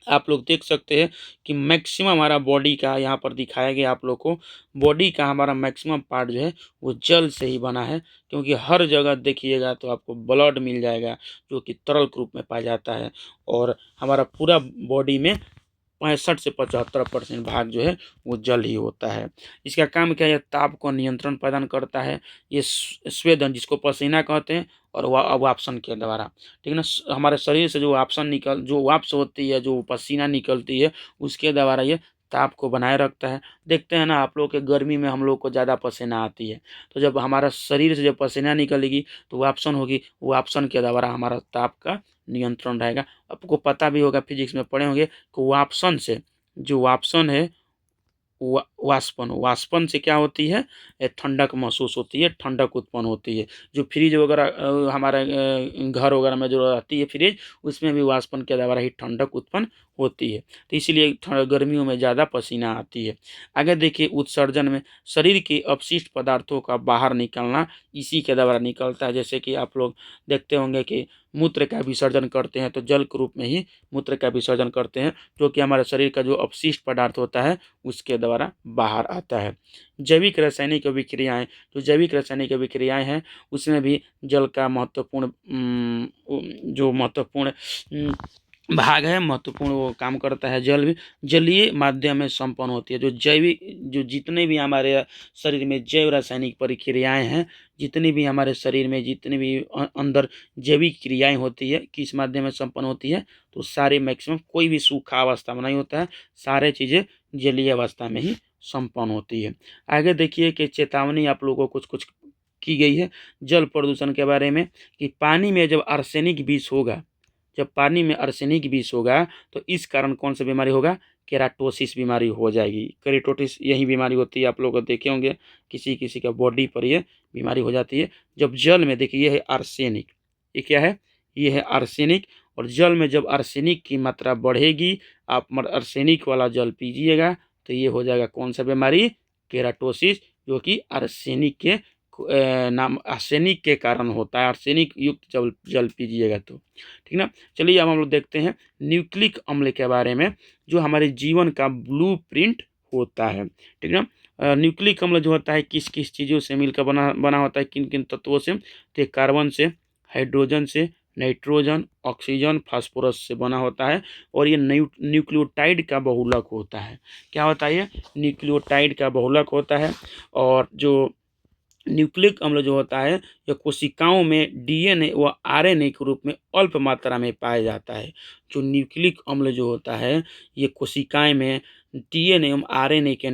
आप लोग देख सकते हैं कि मैक्सिमम हमारा बॉडी का यहाँ पर दिखाया गया आप लोग को, बॉडी का हमारा मैक्सिमम पार्ट जो है वो जल से ही बना है। क्योंकि हर जगह देखिएगा तो आपको ब्लड मिल जाएगा जो कि तरल रूप में पाया जाता है, और हमारा पूरा बॉडी में 65 से 75% भाग जो है वो जल ही होता है। इसका काम क्या है? ताप को नियंत्रण प्रदान करता है। ये स्वेदन, जिसको पसीना कहते हैं, और वाष्पन के द्वारा, ठीक है ना, हमारे शरीर से जो वाष्प होती है, जो पसीना निकलती है, उसके द्वारा ये ताप को बनाए रखता है। देखते हैं ना आप लोग के गर्मी में हम लोग को ज़्यादा पसीना आती है, तो जब हमारा शरीर से जब पसीना निकलेगी तो वाष्पन होगी, वाष्पन के द्वारा हमारा ताप का नियंत्रण रहेगा। आपको पता भी होगा, फिजिक्स में पढ़े होंगे कि वाष्पन से, जो वाष्पन है, वाष्पन वाष्पन से क्या होती है? ठंडक महसूस होती है, ठंडक उत्पन्न होती है। जो फ्रिज वगैरह हमारे घर वगैरह में जो रहती है फ्रिज, उसमें भी वाष्पन के द्वारा ही ठंडक उत्पन्न होती है। तो इसीलिए गर्मियों में ज़्यादा पसीना आती है। आगे देखिए, उत्सर्जन में शरीर के अपशिष्ट पदार्थों का बाहर निकलना इसी के द्वारा निकलता है। जैसे कि आप लोग देखते होंगे कि मूत्र का विसर्जन करते हैं तो जल के रूप में ही मूत्र का विसर्जन करते हैं, जो कि हमारे शरीर का जो अपशिष्ट पदार्थ होता है उसके द्वारा बाहर आता है। जैविक रासायनिक अभिक्रियाएं, जो जैविक रासायनिक अभिक्रियाएं हैं उसमें भी जल का महत्वपूर्ण जो महत्वपूर्ण भाग है, महत्वपूर्ण वो काम करता है। जल भी जलीय माध्यम में संपन्न होती है। जो जितने भी हमारे शरीर में जैव रासायनिक प्रक्रियाएं हैं, जितनी भी हमारे शरीर में जितनी भी अंदर जैविक क्रियाएं होती है, किस माध्यम में संपन्न होती है? तो सारे मैक्सिमम, कोई भी सूखा अवस्था में नहीं होता है, सारे चीज़ें जलीय अवस्था में ही संपन्न होती है। आगे देखिए कि चेतावनी आप लोगों को कुछ की गई है जल प्रदूषण के बारे में, कि पानी में जब आर्सेनिक विष होगा, जब पानी में आर्सेनिक विष होगा तो इस कारण कौन सा बीमारी होगा? केराटोसिस बीमारी हो जाएगी। केराटोसिस यही बीमारी होती है, आप लोग देखे होंगे किसी किसी का बॉडी पर ये बीमारी हो जाती है। जब जल में, देखिए ये है आर्सेनिक, ये क्या है? ये है आर्सेनिक। और जल में जब आर्सेनिक की मात्रा बढ़ेगी, आप आर्सेनिक वाला जल पीजिएगा तो ये हो जाएगा कौन सा बीमारी? केराटोसिस, जो कि आर्सेनिक के नाम आर्सेनिक के कारण होता है। आर्सेनिक युक्त जल जल पीजिएगा तो, ठीक ना। चलिए अब हम लोग देखते हैं न्यूक्लिक अम्ल के बारे में, जो हमारे जीवन का ब्लूप्रिंट होता है, ठीक ना। न्यूक्लिक अम्ल जो होता है किस किस चीज़ों से मिलकर बना होता है, किन किन तत्वों से? तो कार्बन से, हाइड्रोजन से, नाइट्रोजन, ऑक्सीजन, फास्फोरस से बना होता है। और ये न्यूक्लियोटाइड का बहुलक होता है। क्या होता है? ये न्यूक्लियोटाइड का बहुलक होता है। और जो न्यूक्लिक अम्ल जो होता है, यह कोशिकाओं में डीएनए व आरएनए के रूप में अल्प मात्रा में पाया जाता है। जो न्यूक्लिक अम्ल जो होता है, ये कोशिकाएं में डीएनए एवं आरएनए के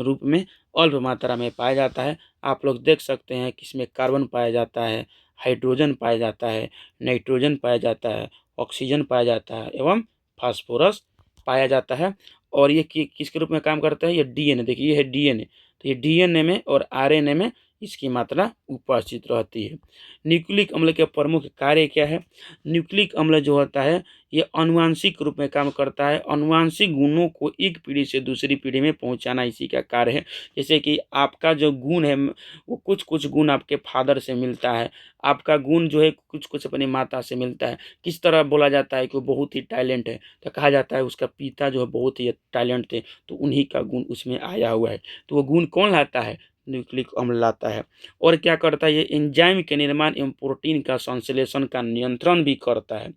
रूप में अल्प मात्रा में पाया जाता है। आप लोग देख सकते हैं कि इसमें कार्बन पाया जाता है, हाइड्रोजन पाया जाता है, नाइट्रोजन पाया जाता है, ऑक्सीजन पाया जाता है एवं फास्फोरस पाया जाता है। और ये किसके रूप में काम करता है? ये डीएनए, देखिए ये है डीएनए, तो ये डीएनए में और आरएनए में इसकी मात्रा उपस्थित रहती है। न्यूक्लिक अम्ल के प्रमुख कार्य क्या है? न्यूक्लिक अम्ल जो होता है ये आनुवांशिक रूप में काम करता है। आनुवांशिक गुणों को एक पीढ़ी से दूसरी पीढ़ी में पहुंचाना इसी का कार्य है। जैसे कि आपका जो गुण है वो कुछ कुछ गुण आपके फादर से मिलता है, आपका गुण जो है कुछ कुछ अपनी माता से मिलता है। किस तरह बोला जाता है कि वो बहुत ही टैलेंट है, तो कहा जाता है उसका पिता जो है बहुत ही टैलेंट थे, तो उन्हीं का गुण उसमें आया हुआ है। तो वो गुण कौन लाता है? न्यूक्लिक अम्ल लाता है। और क्या करता है? ये एंजाइम के निर्माण एवं प्रोटीन का संश्लेषण का नियंत्रण भी करता है,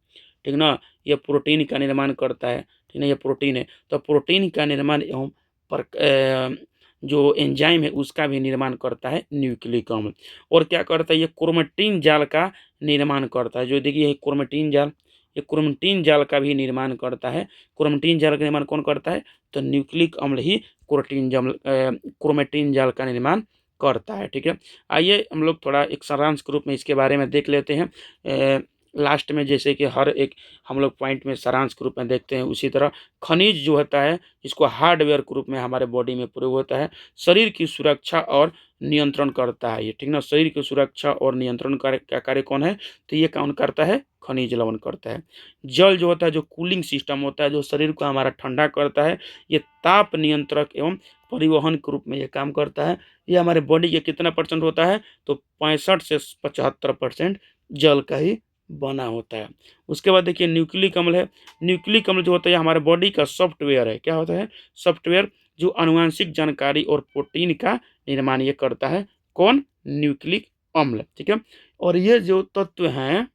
ठीक ना। ये प्रोटीन का निर्माण करता है, ठीक ना, ये प्रोटीन है, तो प्रोटीन का निर्माण एवं जो एंजाइम है उसका भी निर्माण करता है न्यूक्लिक अम्ल। और क्या करता है? ये क्रोमेटिन जाल का निर्माण करता है। जो देखिए ये क्रोमेटिन जाल, ये क्रोमेटिन जाल का भी निर्माण करता है। क्रोमेटिन जाल का निर्माण कौन करता है? तो न्यूक्लिक अम्ल ही क्रोमेटिन जाल का निर्माण करता है, ठीक है। आइए हम लोग थोड़ा एक सारांश के रूप में इसके बारे में देख लेते हैं। लास्ट में जैसे कि हर एक हम लोग पॉइंट में सारांश के रूप में देखते हैं, उसी तरह खनिज जो होता है इसको हार्डवेयर के रूप में हमारे बॉडी में प्रयोग होता है। शरीर की सुरक्षा और नियंत्रण करता है ये, ठीक ना। शरीर की सुरक्षा और नियंत्रण का कार्य कौन है, तो ये कौन करता है, खनिज लवण करता है। जल जो होता है, जो कूलिंग सिस्टम होता है, जो शरीर को हमारा ठंडा करता है, ये ताप नियंत्रक एवं परिवहन के रूप में ये काम करता है। ये हमारे बॉडी के कितना परसेंट होता है, तो 65 से 75% जल का ही बना होता है। उसके बाद देखिए न्यूक्लिक अम्ल है। न्यूक्लिक अम्ल जो होता है हमारे बॉडी का सॉफ्टवेयर है। क्या होता है, सॉफ्टवेयर, जो आनुवंशिक जानकारी और प्रोटीन का निर्माण ये करता है। कौन, न्यूक्लिक अम्ल, ठीक है। और ये जो तत्व हैं,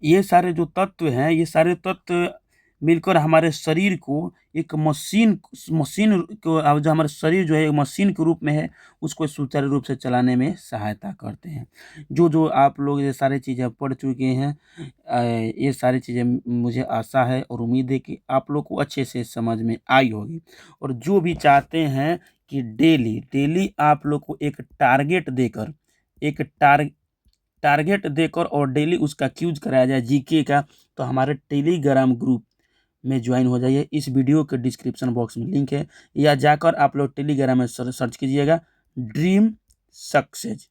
ये सारे जो तत्व हैं, ये सारे तत्व मिलकर हमारे शरीर को एक मशीन मशीन को, अब जो हमारा शरीर जो है मशीन के रूप में है, उसको सुचारू रूप से चलाने में सहायता करते हैं। जो आप लोग ये सारी चीज़ें पढ़ चुके हैं, ये सारी चीज़ें मुझे आशा है और उम्मीद है कि आप लोग को अच्छे से समझ में आई होगी। और जो भी चाहते हैं कि डेली डेली आप लोग को एक टारगेट देकर, एक टारगेट देकर और डेली उसका क्यूज कराया जाए जीके का, तो हमारे टेलीग्राम ग्रुप में ज्वाइन हो जाइए। इस वीडियो के डिस्क्रिप्शन बॉक्स में लिंक है, या जाकर आप लोग टेलीग्राम में सर्च कीजिएगा ड्रीम सक्सेस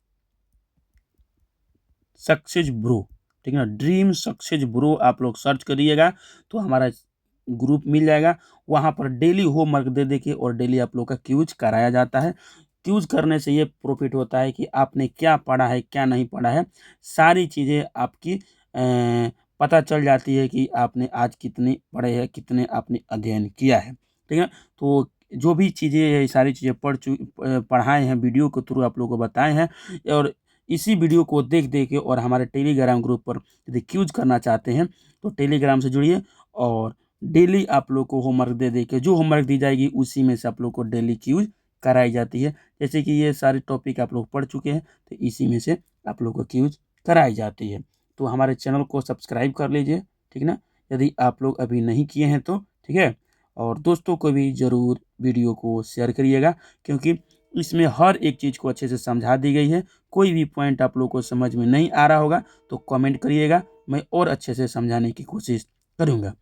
सक्सेस ब्रो, ठीक है ना। ड्रीम सक्सेस ब्रो आप लोग सर्च करिएगा तो हमारा ग्रुप मिल जाएगा। वहाँ पर डेली होमवर्क दे देके और डेली आप लोग का क्यूज कराया जाता है। क्यूज करने से ये प्रॉफिट होता है कि आपने क्या पढ़ा है, क्या नहीं पढ़ा है, सारी चीज़ें आपकी पता चल जाती है कि आपने आज कितने पढ़े हैं, कितने आपने अध्ययन किया है, ठीक है। तो जो भी चीज़ें, सारी चीज़ें पढ़ाए हैं, वीडियो के थ्रू आप लोगों को बताए हैं। और इसी वीडियो को देख देख के और हमारे टेलीग्राम ग्रुप पर यदि क्यूज करना चाहते हैं तो टेलीग्राम से जुड़िए, और डेली आप लोग को होमवर्क दे दे के, जो होमवर्क दी जाएगी उसी में से आप लोग को डेली क्यूज कराई जाती है। जैसे कि ये सारे टॉपिक आप लोग पढ़ चुके हैं, तो इसी में से आप लोग को क्यूज कराई जाती है। तो हमारे चैनल को सब्सक्राइब कर लीजिए, ठीक ना, यदि आप लोग अभी नहीं किए हैं तो, ठीक है। और दोस्तों को भी ज़रूर वीडियो को शेयर करिएगा, क्योंकि इसमें हर एक चीज़ को अच्छे से समझा दी गई है। कोई भी पॉइंट आप लोग को समझ में नहीं आ रहा होगा तो कमेंट करिएगा, मैं और अच्छे से समझाने की कोशिश करूँगा।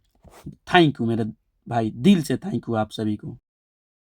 थैंक यू मेरे भाई, दिल से थैंक यू आप सभी को।